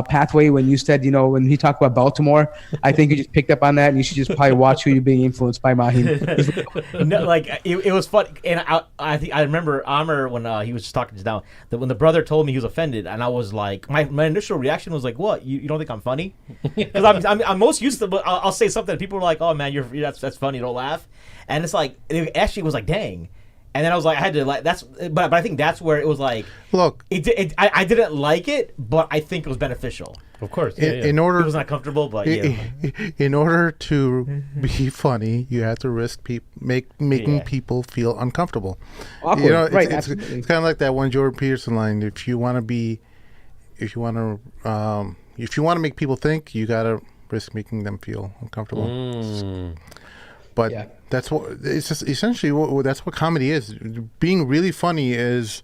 pathway when you said, when he talked about Baltimore. I think you just picked up on that, and you should just probably watch who you're being influenced by, Maheen. No, it was fun, and I think I remember Amr when he was just talking just now, that when the brother told me he was offended, and I was like, my initial reaction was like, what? You don't think I'm funny? Because I'm most used to, but I'll say something, and people are like, oh man, that's funny, don't laugh, and it's like, it actually was like, dang. And then I was like, I had to but I think that's where it was like, look, I didn't like it, but I think it was beneficial. Of course, in order, it was not comfortable, but in order to be funny, you have to risk making people feel uncomfortable. Awkward, right? It's kind of like that one Jordan Peterson line. If you want to make people think, you gotta risk making them feel uncomfortable. But that's what it's just essentially. That's what comedy is. Being really funny is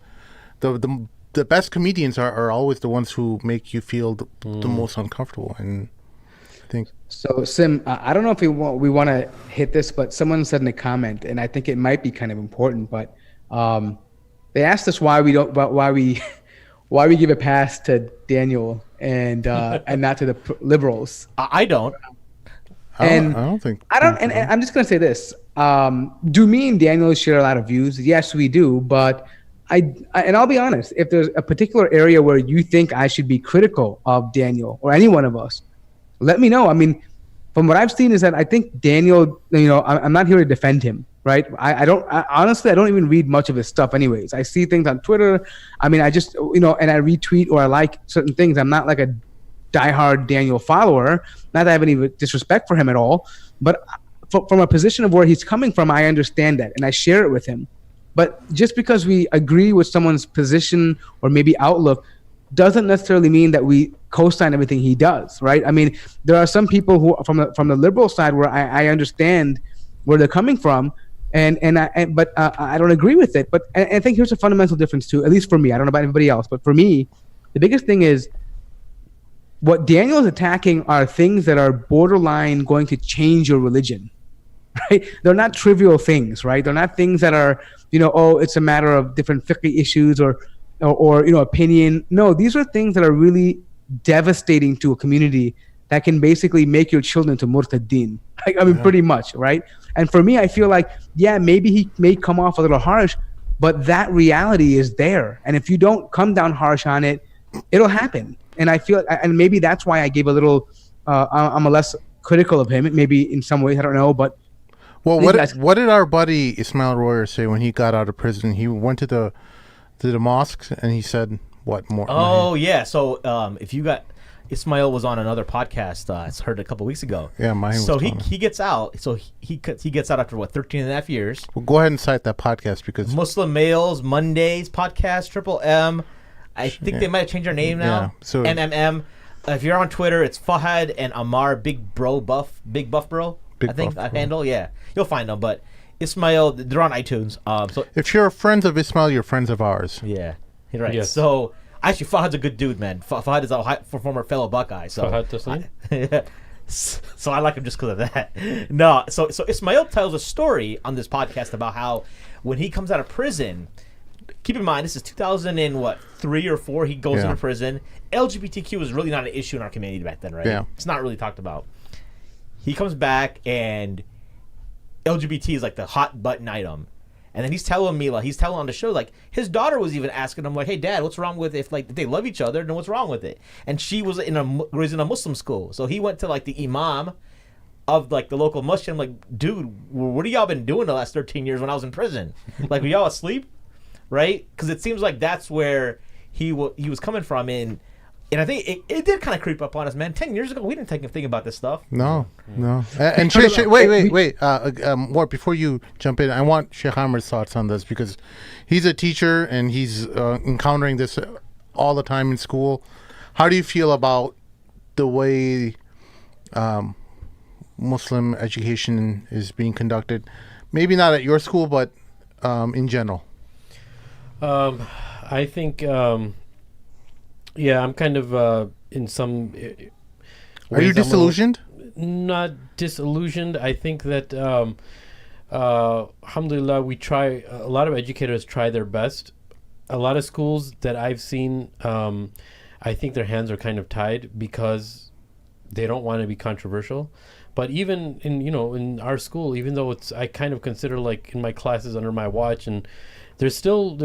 the best comedians are always the ones who make you feel the most uncomfortable. And think. So, Sim, I don't know if we want to hit this, but someone said in a comment, and I think it might be kind of important. But they asked us why we don't, but why we why we give a pass to Daniel and not to the liberals. I don't. I don't think. And I'm just gonna say this: do me and Daniel share a lot of views? Yes, we do. But and I'll be honest: if there's a particular area where you think I should be critical of Daniel or any one of us, let me know. I mean, from what I've seen is that I think Daniel, I'm not here to defend him, right? Honestly, I don't even read much of his stuff anyways. I see things on Twitter. I mean, I just, and I retweet or I like certain things. I'm not like a diehard Daniel follower. Not that I have any disrespect for him at all, but from a position of where he's coming from, I understand that and I share it with him. But just because we agree with someone's position or maybe outlook doesn't necessarily mean that we co-sign everything he does, right? I mean, there are some people who from the liberal side where I understand where they're coming from, but I don't agree with it. But I think here's a fundamental difference too, at least for me. I don't know about anybody else, but for me, the biggest thing is what Daniel is attacking are things that are borderline going to change your religion, right? They're not trivial things, right? They're not things that are, it's a matter of different fiqh issues or opinion. No, these are things that are really devastating to a community that can basically make your children to murtaddin. Pretty much, right? And for me, I feel like, yeah, maybe he may come off a little harsh, but that reality is there. And if you don't come down harsh on it, it'll happen. And I feel, and maybe that's why I gave a little, I'm a less critical of him, maybe in some ways, I don't know, but. Well, what did our buddy Ismail Royer say when he got out of prison? He went to the mosques and he said what more? Oh yeah. So if you got Ismail was on another podcast. I heard a couple weeks ago. Yeah, mine. So he gets out. So he gets out after 13 and a half years. Well, go ahead and cite that podcast because Muslim Males Mondays podcast Triple M. I think they might have changed their name now. Yeah, so MMM. If you're on Twitter, it's Fahad and Amar Big Buff Bro. I think that handle. Yeah, you'll find them. But Ismail, they're on iTunes. So if you're friends of Ismail, you're friends of ours. Yeah, you're right. Yes. So actually, Fahad's a good dude, man. Fahad is a former fellow Buckeye. So Fahad Taslim? So I like him just because of that. No, so Ismail tells a story on this podcast about how when he comes out of prison. Keep in mind, this is 2003 or 4. He goes into prison. LGBTQ was really not an issue in our community back then, right? Yeah. It's not really talked about. He comes back, and LGBT is like the hot button item. And then he's telling me, like, on the show, like, his daughter was even asking him, like, hey, Dad, what's wrong with if they love each other, then what's wrong with it? And she was raised in a Muslim school. So he went to, like, the imam of, like, the local mosque. I'm like, dude, what have y'all been doing the last 13 years when I was in prison? Like, were y'all asleep? Right? Because it seems like that's where he was coming from, and I think it did kind of creep up on us, man. 10 years ago, we didn't think about this stuff. No. And wait. More before you jump in, I want Shaykh Amirs' thoughts on this because he's a teacher and he's encountering this all the time in school. How do you feel about the way Muslim education is being conducted? Maybe not at your school, but in general. I think, I'm kind of in some. Are you disillusioned? Not disillusioned. I think that, alhamdulillah, we try. A lot of educators try their best. A lot of schools that I've seen, I think their hands are kind of tied because they don't want to be controversial. But even in our school, even though I kind of consider like in my classes under my watch and. There's still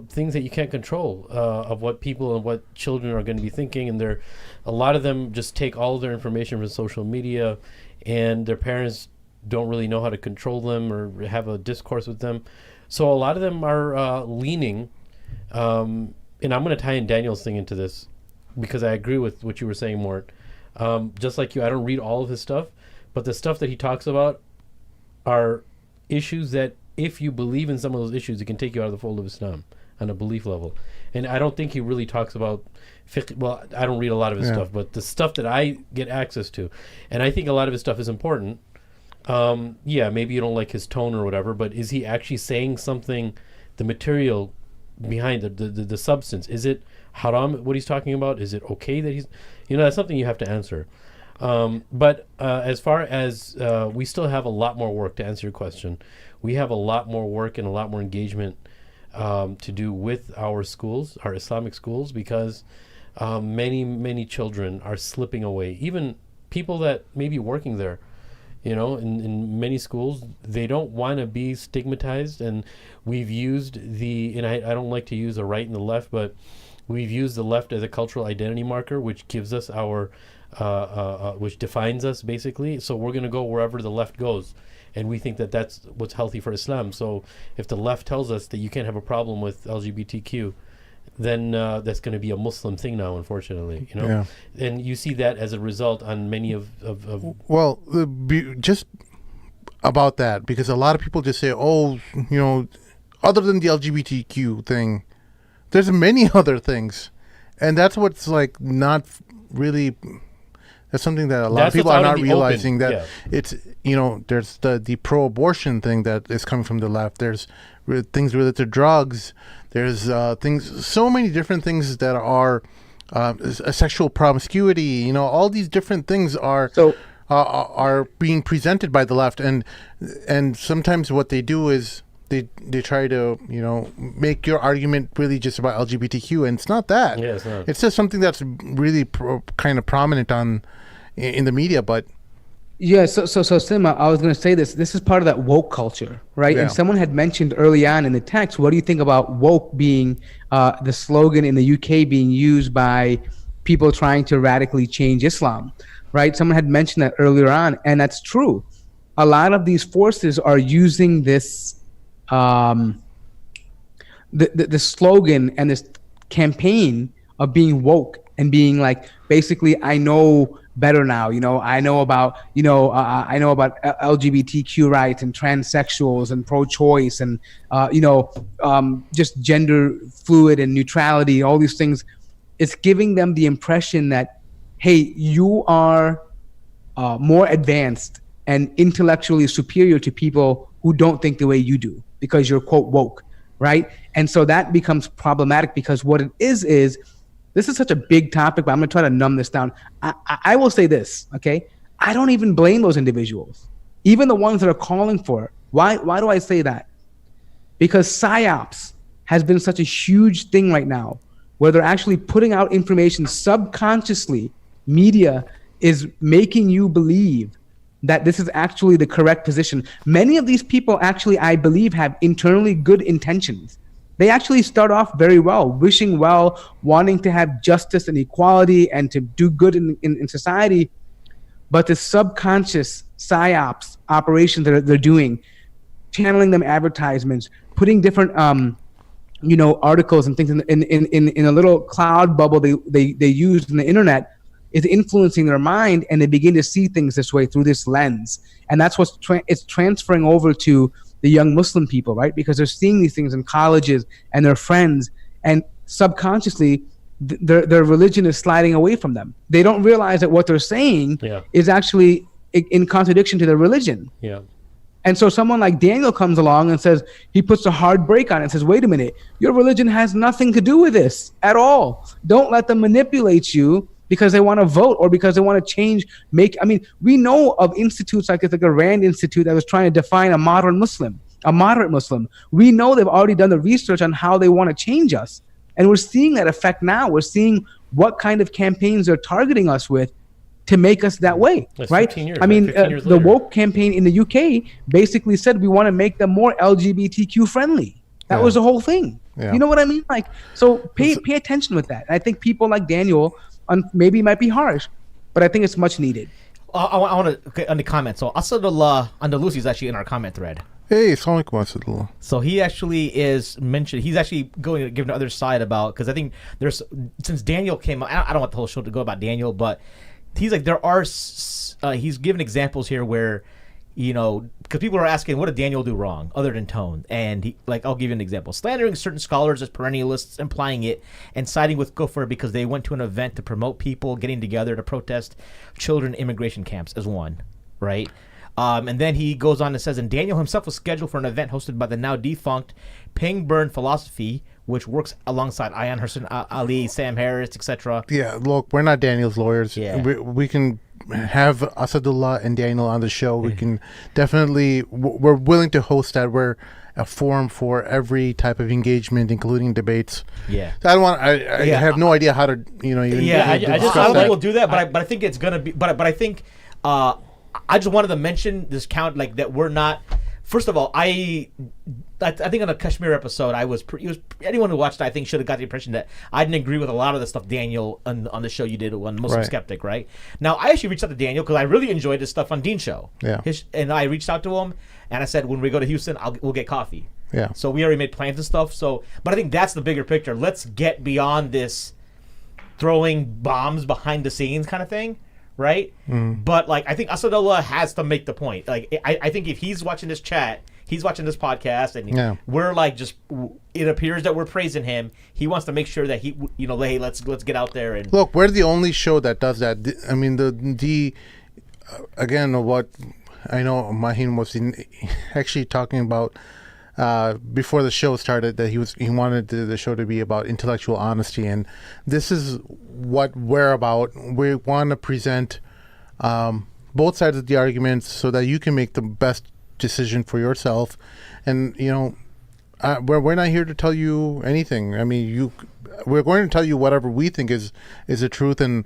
things that you can't control of what people and what children are going to be thinking, and a lot of them just take all of their information from social media, and their parents don't really know how to control them or have a discourse with them. So a lot of them are leaning, and I'm going to tie in Daniel's thing into this because I agree with what you were saying, Mort. Just like you, I don't read all of his stuff, but the stuff that he talks about are issues that. If you believe in some of those issues, it can take you out of the fold of Islam on a belief level. And I don't think he really talks about fiqh. Well, I don't read a lot of his stuff, but the stuff that I get access to, and I think a lot of his stuff is important. Maybe you don't like his tone or whatever, but is he actually saying something, the material behind the substance? Is it haram, what he's talking about? Is it okay that he's, that's something you have to answer. But as far as we still have a lot more work to answer your question. We have a lot more work and a lot more engagement to do with our schools, our Islamic schools, because many children are slipping away. Even people that may be working there, in many schools, they don't want to be stigmatized. And we've used and I don't like to use the right and the left, but we've used the left as a cultural identity marker, which gives us which defines us basically. So we're going to go wherever the left goes. And we think that that's what's healthy for Islam. So if the left tells us that you can't have a problem with LGBTQ, then that's going to be a Muslim thing now, unfortunately. Yeah. And you see that as a result on many of Well, just about that, because a lot of people just say, other than the LGBTQ thing, there's many other things. And that's what's like not really... That's something that a lot of people are not realizing, that it's, there's the pro-abortion thing that is coming from the left. There's things related to drugs. There's so many different things that are sexual promiscuity. All these different things are being presented by the left. And sometimes what they do is they try to, make your argument really just about LGBTQ. And it's not that. Yeah, it's not. It's just something that's really kind of prominent in the media, but yeah. So Sim, I was going to say this. This is part of that woke culture, right? Yeah. And someone had mentioned early on in the text, what do you think about woke being the slogan in the UK being used by people trying to radically change Islam, right? Someone had mentioned that earlier on, and that's true. A lot of these forces are using this, the slogan and this campaign of being woke and being like, basically, I know better now. I know about LGBTQ rights and transsexuals and pro-choice and just gender fluid and neutrality, all these things. It's giving them the impression that, hey, you are more advanced and intellectually superior to people who don't think the way you do because you're, quote, woke, right? And so that becomes problematic, because what it is this is such a big topic, but I'm going to try to numb this down. I will say this, okay? I don't even blame those individuals, even the ones that are calling for it. Why do I say that? Because psyops has been such a huge thing right now, where they're actually putting out information subconsciously. Media is making you believe that this is actually the correct position. Many of these people actually, I believe, have internally good intentions. They actually start off very well, wishing well, wanting to have justice and equality and to do good in society. But the subconscious psyops operations that they're doing, channeling them advertisements, putting different articles and things in a little cloud bubble they use in the internet, is influencing their mind, and they begin to see things this way through this lens. And that's what's it's transferring over to the young Muslim people, right? Because they're seeing these things in colleges and their friends, and subconsciously their religion is sliding away from them. They don't realize that what they're saying is actually in contradiction to their religion. Yeah. And so someone like Daniel comes along and says, he puts a hard break on it and says, wait a minute, your religion has nothing to do with this at all. Don't let them manipulate you because they want to vote or because they want to change, we know of institutes like the Rand Institute that was trying to define a moderate Muslim. We know they've already done the research on how they want to change us. And we're seeing that effect now. We're seeing what kind of campaigns they're targeting us with to make us that way, right? Years, the woke campaign in the UK basically said we want to make them more LGBTQ friendly. That was the whole thing. Yeah. You know what I mean? So pay attention with that. I think people like Daniel maybe might be harsh, but I think it's much needed. I want to on the comment. So Asadullah Andalusi is actually in our comment thread. Hey, assalamu alaikum, Asadullah. So he actually is mentioned. He's actually going to give the other side about, because I think there's, since Daniel came up, I don't want the whole show to go about Daniel, but he's like, there are he's given examples here where, because people are asking, what did Daniel do wrong other than tone? And I'll give you an example. Slandering certain scholars as perennialists, implying it, and siding with Kufr because they went to an event to promote people getting together to protest children immigration camps as one, right? And then he goes on and says, and Daniel himself was scheduled for an event hosted by the now defunct Ping Burn Philosophy, which works alongside Ayan Hussein Ali, Sam Harris, etc. Yeah, look, we're not Daniel's lawyers. Yeah. We can have Asadullah and Daniel on the show, we can definitely, we're willing to host that. We're a forum for every type of engagement, including debates. Yeah. So I have no idea how to, even I discuss don't that. think we'll do that, but I think it's gonna be. But I think I just wanted to mention this count, like that we're not. First of all, I think on the Kashmir episode, anyone who watched it, I think should have got the impression that I didn't agree with a lot of the stuff Daniel on the show you did on Muslim Right. Skeptic, right? Now, I actually reached out to Daniel because I really enjoyed his stuff on Dean's show. Yeah. And I reached out to him and I said, when we go to Houston, we'll get coffee. Yeah. So we already made plans and stuff. So, but I think that's the bigger picture. Let's get beyond this throwing bombs behind the scenes kind of thing. Right, but like I think Asadullah has to make the point. Like I think if he's watching this chat, he's watching this podcast, and we're like it appears that we're praising him. He wants to make sure that he, hey, let's get out there and look. We're the only show that does that. I mean, again, what I know, Maheen was actually talking about before the show started that he wanted the show to be about intellectual honesty, and this is what we're about. We want to present both sides of the arguments so that you can make the best decision for yourself. And we're not here to tell you anything. I mean, we're going to tell you whatever we think is the truth, and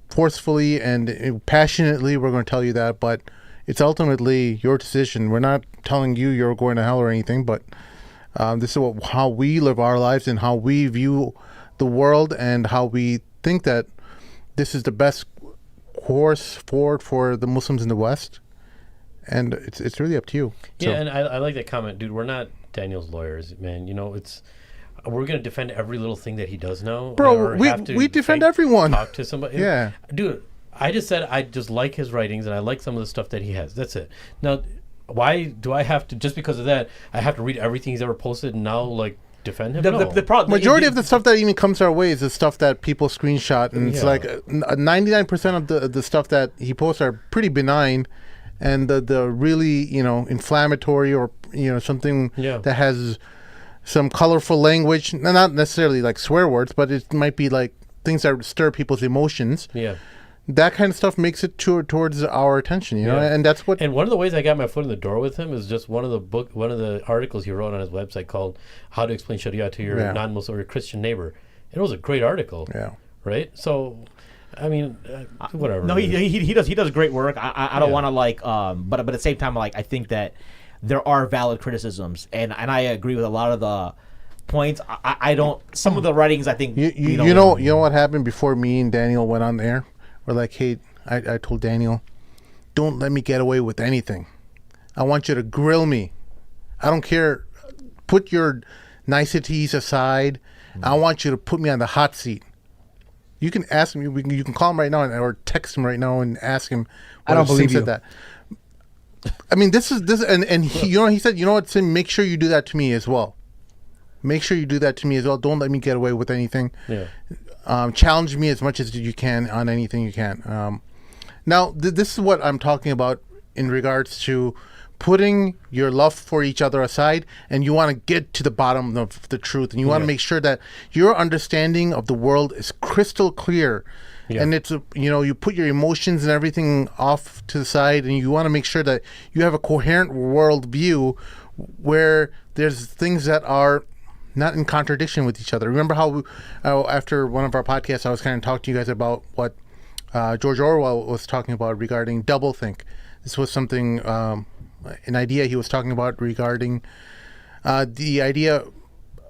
forcefully and passionately we're going to tell you that, but it's ultimately your decision. We're not telling you you're going to hell or anything, but this is how we live our lives and how we view the world and how we think that this is the best course forward for the Muslims in the West. And it's really up to you. Yeah, and I like that comment, dude. We're not Daniel's lawyers, man. We're going to defend every little thing that he does know. Bro, we defend everyone. Talk to somebody. Yeah. Dude, I just said I just like his writings and I like some of the stuff that he has. That's it. Now, why do I have to, just because of that, I have to read everything he's ever posted and now, defend him? The problem, majority of the stuff that even comes our way is the stuff that people screenshot, and it's like 99% of the stuff that he posts are pretty benign, and the really inflammatory or something that has some colorful language, not necessarily like swear words, but it might be like things that stir people's emotions. Yeah. That kind of stuff makes it towards our attention, and that's what. And one of the ways I got my foot in the door with him is just one of the articles he wrote on his website called "How to Explain Sharia to Your Non-Muslim or your Christian Neighbor." And it was a great article. Yeah. Right. So, I mean, whatever. No, he does great work. I don't want to but at the same time, I think that there are valid criticisms, and I agree with a lot of the points. I don't. Some of the writings, I think. You know what happened before me and Daniel went on there. We're like, hey, I told Daniel, don't let me get away with anything. I want you to grill me. I don't care. Put your niceties aside. I want you to put me on the hot seat. You can ask him. You can call him right now or text him right now and ask him. I don't believe you. That. I mean, this, and he said, you know what, Sim, make sure you do that to me as well. Make sure you do that to me as well. Don't let me get away with anything. Yeah. Challenge me as much as you can on anything you can. Now, this is what I'm talking about in regards to putting your love for each other aside, and you want to get to the bottom of the truth, and you want to make sure that your understanding of the world is crystal clear. Yeah. And it's you put your emotions and everything off to the side, and you want to make sure that you have a coherent worldview where there's things that are not in contradiction with each other. Remember how after one of our podcasts, I was kind of talking to you guys about what George Orwell was talking about regarding doublethink. This was something, an idea he was talking about regarding the idea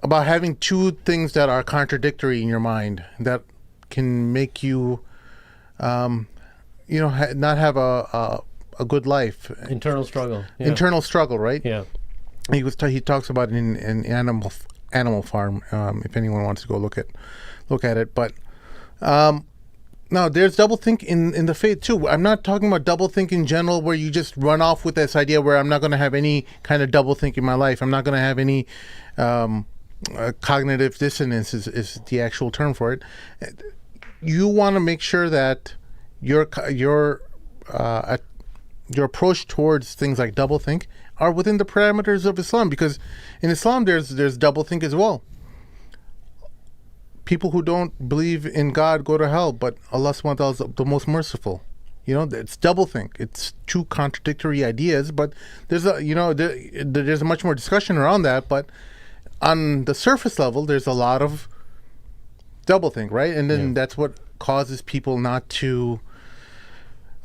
about having two things that are contradictory in your mind that can make you, not have a good life. Internal struggle. Yeah. Internal struggle, right? Yeah. He talks about it in Animal Farm, if anyone wants to go look at it. But now there's doublethink in the faith too. I'm not talking about doublethink in general where you just run off with this idea where I'm not going to have any kind of doublethink in my life. I'm not going to have any cognitive dissonance is the actual term for it. You want to make sure that your approach towards things like doublethink are within the parameters of Islam, because in Islam there's doublethink as well. people who don't believe in God go to hell, but Allah subhanahu wa ta'ala is the most merciful. You know, it's doublethink. It's two contradictory ideas, but there's there's much more discussion around that. But on the surface level, there's a lot of doublethink, right? And then that's what causes people not to.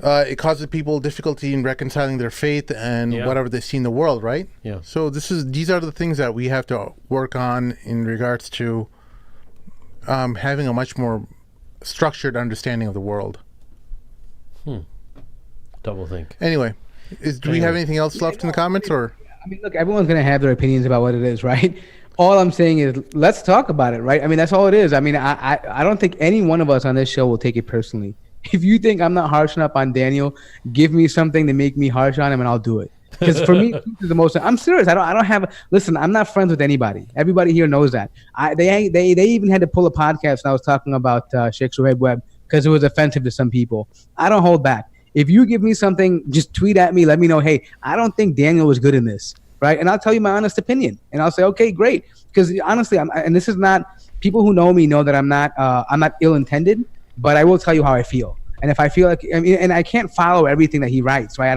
It causes people difficulty in reconciling their faith and whatever they see in the world, right? Yeah. So these are the things that we have to work on in regards to having a much more structured understanding of the world. Doublethink. Anyway, do we have anything else left in the comments, or? I mean, look, everyone's going to have their opinions about what it is, right? All I'm saying is let's talk about it, right? I mean, that's all it is. I mean, I don't think any one of us on this show will take it personally. If you think I'm not harsh enough on Daniel, give me something to make me harsh on him and I'll do it. Because for me, truth is the most. I'm serious. I don't have. Listen, I'm not friends with anybody. Everybody here knows that. They even had to pull a podcast. And I was talking about Sheikh Web because it was offensive to some people. I don't hold back. If you give me something, just tweet at me. Let me know. Hey, I don't think Daniel was good in this, right? And I'll tell you my honest opinion. And I'll say, okay, great. Because honestly, and this is not. People who know me know that I'm not ill-intended. But I will tell you how I feel. And if I feel like, I mean, and I can't follow everything that he writes, right?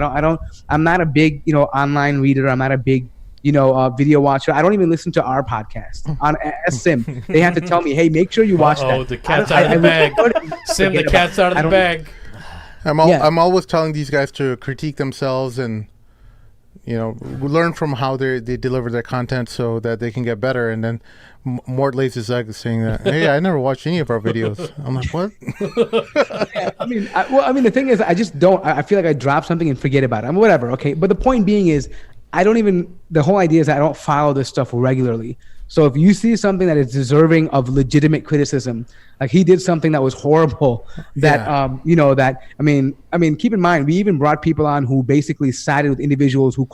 I'm not a big, online reader. I'm not a big, video watcher. I don't even listen to our podcast on Sim. They have to tell me, hey, make sure you watch that. Oh, the cat's out of the bag. Sim, the cat's out of the bag. I'm always telling these guys to critique themselves and, learn from how they deliver their content so that they can get better. And then Mort lays his egg saying that, hey, I never watched any of our videos. I'm like, what? I mean, the thing is, I just don't. I feel like I drop something and forget about it. I mean, whatever. Okay. But the point being is, the whole idea is that I don't follow this stuff regularly. So if you see something that is deserving of legitimate criticism, like he did something that was horrible, I mean, keep in mind, we even brought people on who basically sided with individuals who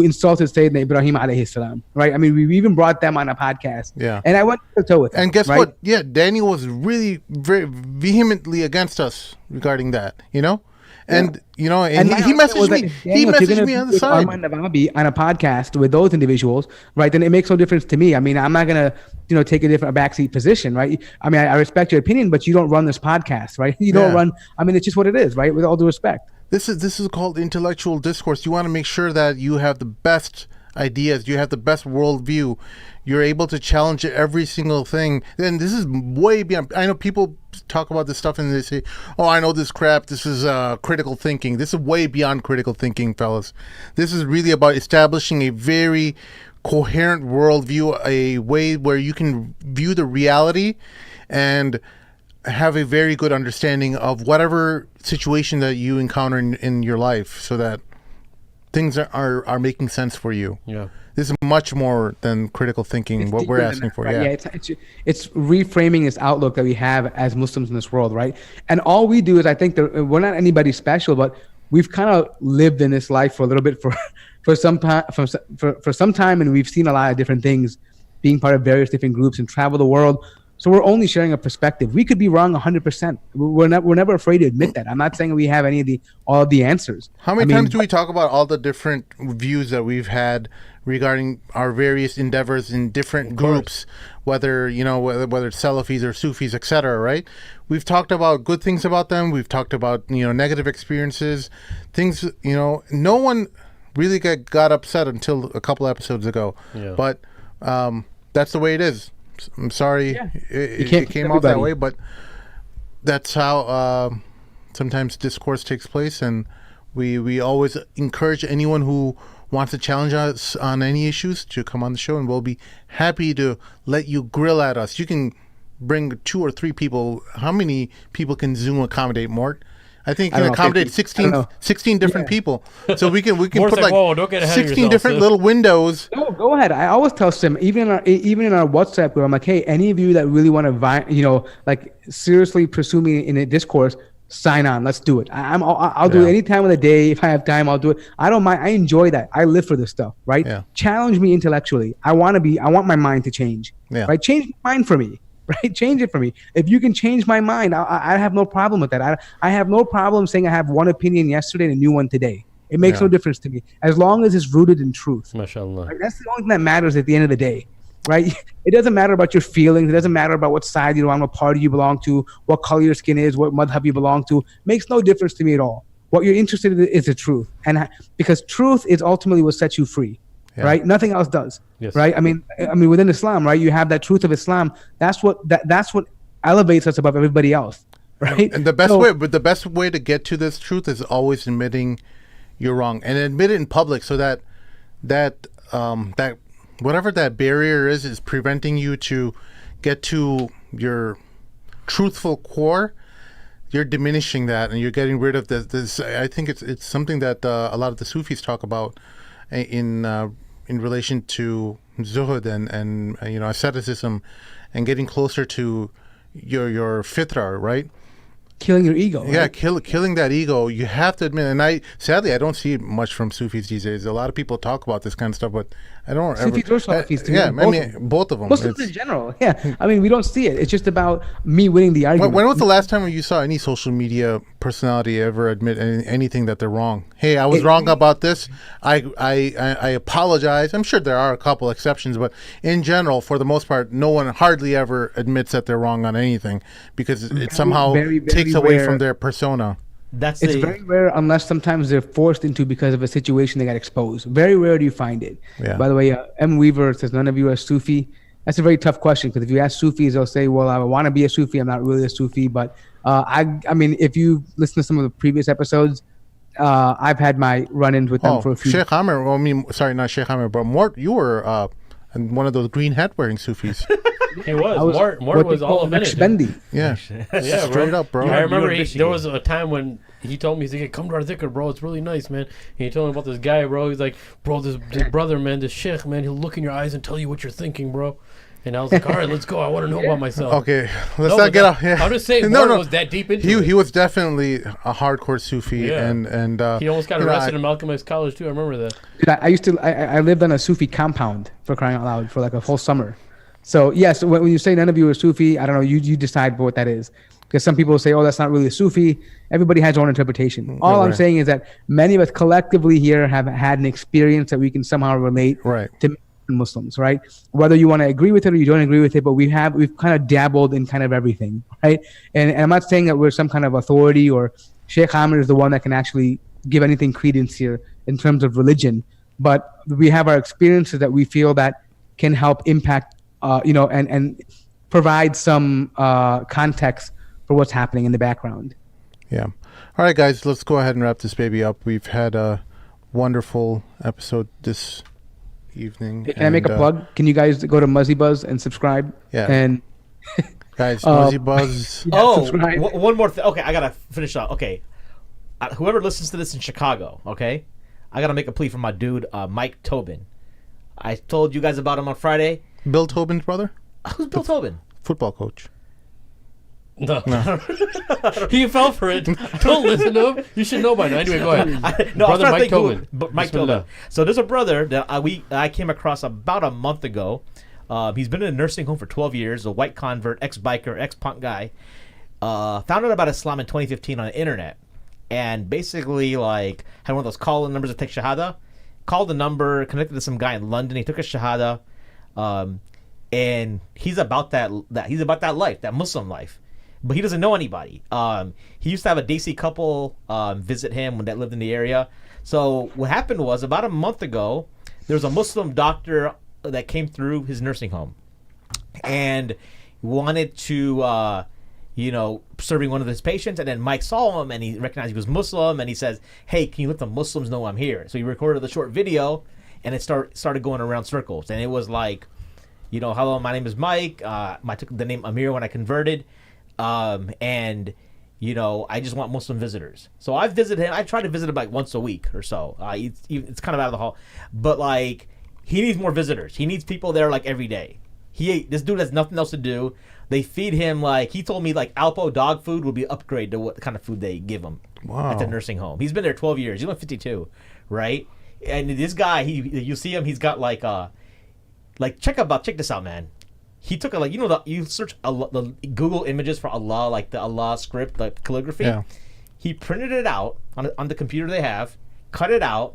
insulted Sayyidina Ibrahim alayhi salam, right? I mean, we even brought them on a podcast. Yeah. And I went to toe with them. And guess what? Yeah, Daniel was really very vehemently against us regarding that, And he messaged me. He messaged me on the side. Armand Navabi on a podcast with those individuals, right? Then it makes no difference to me. I mean, I'm not gonna, take a backseat position, right? I mean, I respect your opinion, but you don't run this podcast, right? You don't run. I mean, it's just what it is, right? With all due respect. This is called intellectual discourse. You want to make sure that you have the best ideas, you have the best worldview, you're able to challenge every single thing. And this is way beyond. I know people talk about this stuff and they say, oh, I know this crap, this is critical thinking. This is way beyond critical thinking, fellas. This is really about establishing a very coherent worldview, a way where you can view the reality and have a very good understanding of whatever situation that you encounter in your life, so that things are making sense for you. Yeah. This is much more than critical thinking, what we're asking for. Right? Yeah, it's reframing this outlook that we have as Muslims in this world, right? And all we do is, I think that we're not anybody special, but we've kind of lived in this life for a little bit for some time, and we've seen a lot of different things, being part of various different groups and travel the world. So we're only sharing a perspective. We could be wrong 100%. We're never afraid to admit that. I'm not saying we have all of the answers. How many times do we talk about all the different views that we've had regarding our various endeavors in different groups, whether it's Salafis or Sufis, etc., right? We've talked about good things about them. We've talked about, negative experiences, things, no one really got upset until a couple episodes ago. Yeah. But that's the way it is. I'm sorry it came out that way, but that's how sometimes discourse takes place, and we always encourage anyone who wants to challenge us on any issues to come on the show, and we'll be happy to let you grill at us. You can bring 2 or 3 people. How many people can Zoom accommodate, Mort? I think it can accommodate 16 different people. So we can put don't get ahead 16 different little windows. No, go ahead. I always tell Sim, even in our WhatsApp group, I'm like, hey, any of you that really want to, seriously pursue me in a discourse, sign on. Let's do it. I'll do it any time of the day. If I have time, I'll do it. I don't mind. I enjoy that. I live for this stuff, right? Yeah. Challenge me intellectually. I want my mind to change. Yeah. Right? Change my mind for me. Right? Change it for me. If you can change my mind, I have no problem with that. I have no problem saying I have one opinion yesterday and a new one today. It makes no difference to me, as long as it's rooted in truth. MashaAllah. Right? That's the only thing that matters at the end of the day. right? It doesn't matter about your feelings. It doesn't matter about what side you're on, what party you belong to, what color your skin is, what madhab you belong to. Makes no difference to me at all. What you're interested in is the truth, and because truth is ultimately what sets you free, right? Nothing else does, Yes. right? I mean, within Islam, right? You have that truth of Islam. That's what elevates us above everybody else, right? And the best way to get to this truth is always admitting you're wrong, and admit it in public, so that whatever that barrier is preventing you to get to your truthful core. You're diminishing that, and you're getting rid of this. I think it's something that a lot of the Sufis talk about in relation to zuhud and asceticism, and getting closer to your fitra, right? Killing your ego. Yeah, right? killing that ego. You have to admit, and I don't see it much from Sufis these days. A lot of people talk about this kind of stuff, but I don't Sufis or Salafis too. Yeah, both of them. Muslims in general. Yeah, I mean, we don't see it. It's just about me winning the argument. When was the last time you saw any social media personality ever admit anything that they're wrong? Hey, I was wrong about this. I apologize. I'm sure there are a couple exceptions, but in general, for the most part, no one hardly ever admits that they're wrong on anything, because it somehow takes away from their persona. It's very rare, unless sometimes they're forced into because of a situation they got exposed. Very rare do you find it. Yeah. By the way, M. Weaver says, none of you are Sufi. That's a very tough question, because if you ask Sufis, they'll say, well, I want to be a Sufi. I'm not really a Sufi. But I mean, if you listen to some of the previous episodes, I've had my run-ins with them for a few. Shaykh Amir, well, I mean, sorry, not Shaykh Amir, but Mort, you were one of those green hat-wearing Sufis. He was. Mort was all of it. Yeah. Yeah, Straight up, bro. I remember there was a time when he told me, he's like, come to our dhikr, bro. It's really nice, man. And he told me about this guy, bro. He's like, bro, this brother, man, this sheikh, man, he'll look in your eyes and tell you what you're thinking, bro. And I was like, all right, let's go. I want to know about myself. Okay, let's not get off. Yeah. I'm just saying, Mort was that deep into it. He was definitely a hardcore Sufi, Yeah. and he almost got arrested in Malcolm X College too. I remember that. Dude, I lived on a Sufi compound, for crying out loud, for like a whole summer. So yes, when you say none of you are Sufi, I don't know, you decide what that is. Because some people say, oh, that's not really a Sufi. Everybody has their own interpretation. All I'm saying is that many of us collectively here have had an experience that we can somehow relate to Muslims, right? Whether you want to agree with it or you don't agree with it, but we've kind of dabbled in kind of everything, right? And I'm not saying that we're some kind of authority, or Shaykh Amir is the one that can actually give anything credence here in terms of religion. But we have our experiences that we feel that can help impact, and provide some context for what's happening in the background. Yeah. All right, guys, let's go ahead and wrap this baby up. We've had a wonderful episode this evening. Can I make a plug? Can you guys go to Muzzy Buzz and subscribe? Yeah. And guys, Muzzy Buzz. One more thing. Okay, I gotta finish up. Okay, whoever listens to this in Chicago, okay, I gotta make a plea for my dude, Mike Tobin. I told you guys about him on Friday. Bill Tobin's brother? Who's Bill Tobin? Football coach. No. He fell for it. Don't listen to him. You should know by now. Anyway, go ahead. Brother Mike Tobin. Mike Tobin. So there's a brother that I came across about a month ago. He's been in a nursing home for 12 years, a white convert, ex-biker, ex-punk guy. Found out about Islam in 2015 on the internet. And basically, like, had one of those call-in numbers to take Shahada. Called the number, connected to some guy in London. He took a Shahada. And he's about that life, that Muslim life. But he doesn't know anybody. He used to have a Desi couple visit him when that lived in the area. So what happened was, about a month ago, there was a Muslim doctor that came through his nursing home and wanted to, serving one of his patients. And then Mike saw him and he recognized he was Muslim. And he says, hey, can you let the Muslims know I'm here? So he recorded the short video and it started going around circles. And it was like, hello, my name is Mike. I took the name Amir when I converted. And I just want Muslim visitors. So I visited him. I try to visit him like once a week or so. It's kind of out of the hall, but like he needs more visitors. He needs people there like every day. This dude has nothing else to do. They feed him, like he told me, like Alpo dog food would be an upgrade to what kind of food they give him at the nursing home. He's been there 12 years. He's only 52, right? And this guy, you see him. He's got check this out, man. He took you search the Google images for Allah, like the Allah script, like calligraphy. Yeah. He printed it out on the computer they have, cut it out,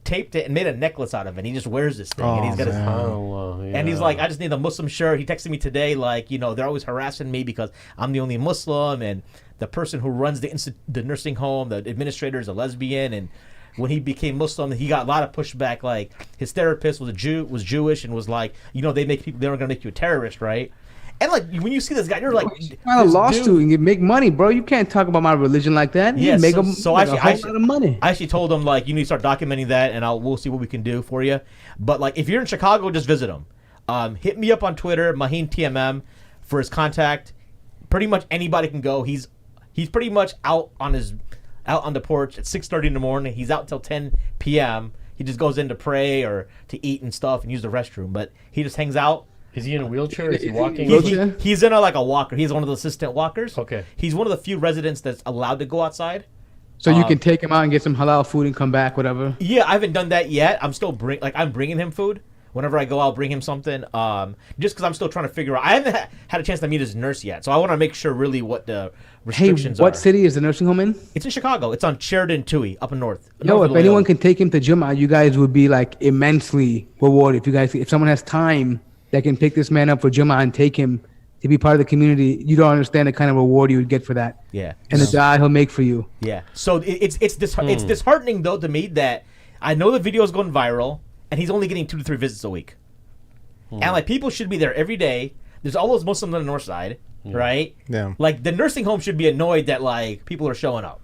taped it and made a necklace out of it. He just wears this thing, and he's got his. SubhanAllah, And he's like, I just need a Muslim shirt. He texted me today, like, you know, they're always harassing me because I'm the only Muslim, and the person who runs the nursing home, the administrator, is a lesbian, and when he became Muslim, he got a lot of pushback. Like, his therapist was Jewish, and was like, you know, they were going to make you a terrorist, right? And like, when you see this guy, you're like, file a lawsuit and you make money, bro. You can't talk about my religion like that. You yeah, make so, a, so make actually, a whole lot of money. I actually told him, like, you need to start documenting that, and we'll see what we can do for you. But like, if you're in Chicago, just visit him. Hit me up on Twitter, Maheen TMM, for his contact. Pretty much anybody can go. He's pretty much out on the porch at 6:30 in the morning. He's out till 10 p.m. He just goes in to pray or to eat and stuff and use the restroom. But he just hangs out. Is he in a wheelchair? Is he walking? He's in a walker. He's one of the assistant walkers. Okay. He's one of the few residents that's allowed to go outside. So you can take him out and get some halal food and come back, whatever. Yeah, I haven't done that yet. I'm still I'm bringing him food. Whenever I go, I'll bring him something. Just because I'm still trying to figure out. I haven't had a chance to meet his nurse yet, so I want to make sure really what the restrictions are. What city is the nursing home in? It's in Chicago. It's on Sheridan Toohey, up in north. Yo, if anyone can take him to Jummah, you guys would be like immensely rewarded. If someone has time that can pick this man up for Jummah and take him to be part of the community, you don't understand the kind of reward you would get for that. Yeah. And the dua he'll make for you. Yeah. So it's disheartening though to me that I know the video is going viral and he's only getting 2 to 3 visits a week. And like, people should be there every day. There's all those Muslims on the north side, right? Yeah. Like, the nursing home should be annoyed that like people are showing up.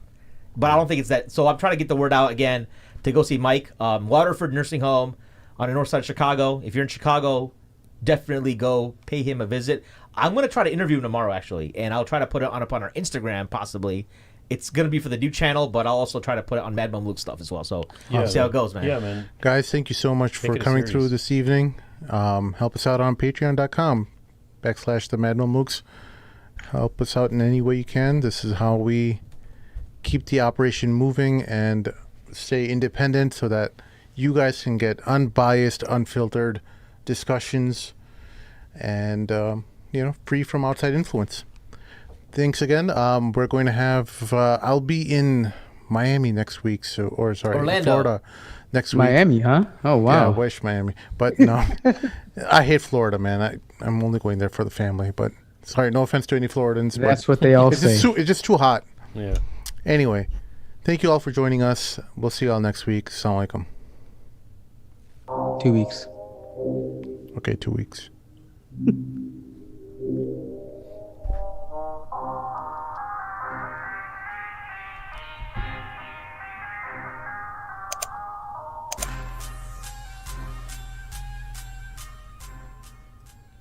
But I don't think it's that. So I'm trying to get the word out again to go see Mike. Waterford Nursing Home on the north side of Chicago. If you're in Chicago, definitely go pay him a visit. I'm going to try to interview him tomorrow, actually, and I'll try to put it up on our Instagram, possibly. It's going to be for the new channel, but I'll also try to put it on Mad Mamluks stuff as well. So I'll see how it goes, man. Yeah, man. Guys, thank you so much for coming through this evening. Help us out on patreon.com/themadmamluks. Help us out in any way you can. This is how we keep the operation moving and stay independent so that you guys can get unbiased, unfiltered discussions and, free from outside influence. Thanks again. We're going to have, I'll be in Miami next week, Orlando. Florida next week. Miami, huh? Oh, wow. Yeah, I wish Miami. But no, I hate Florida, man. I'm only going there for the family. But sorry, no offense to any Floridans. That's what they all say. It's just too hot. Yeah. Anyway, thank you all for joining us. We'll see you all next week. Assalamu alaikum. 2 weeks. Okay, 2 weeks.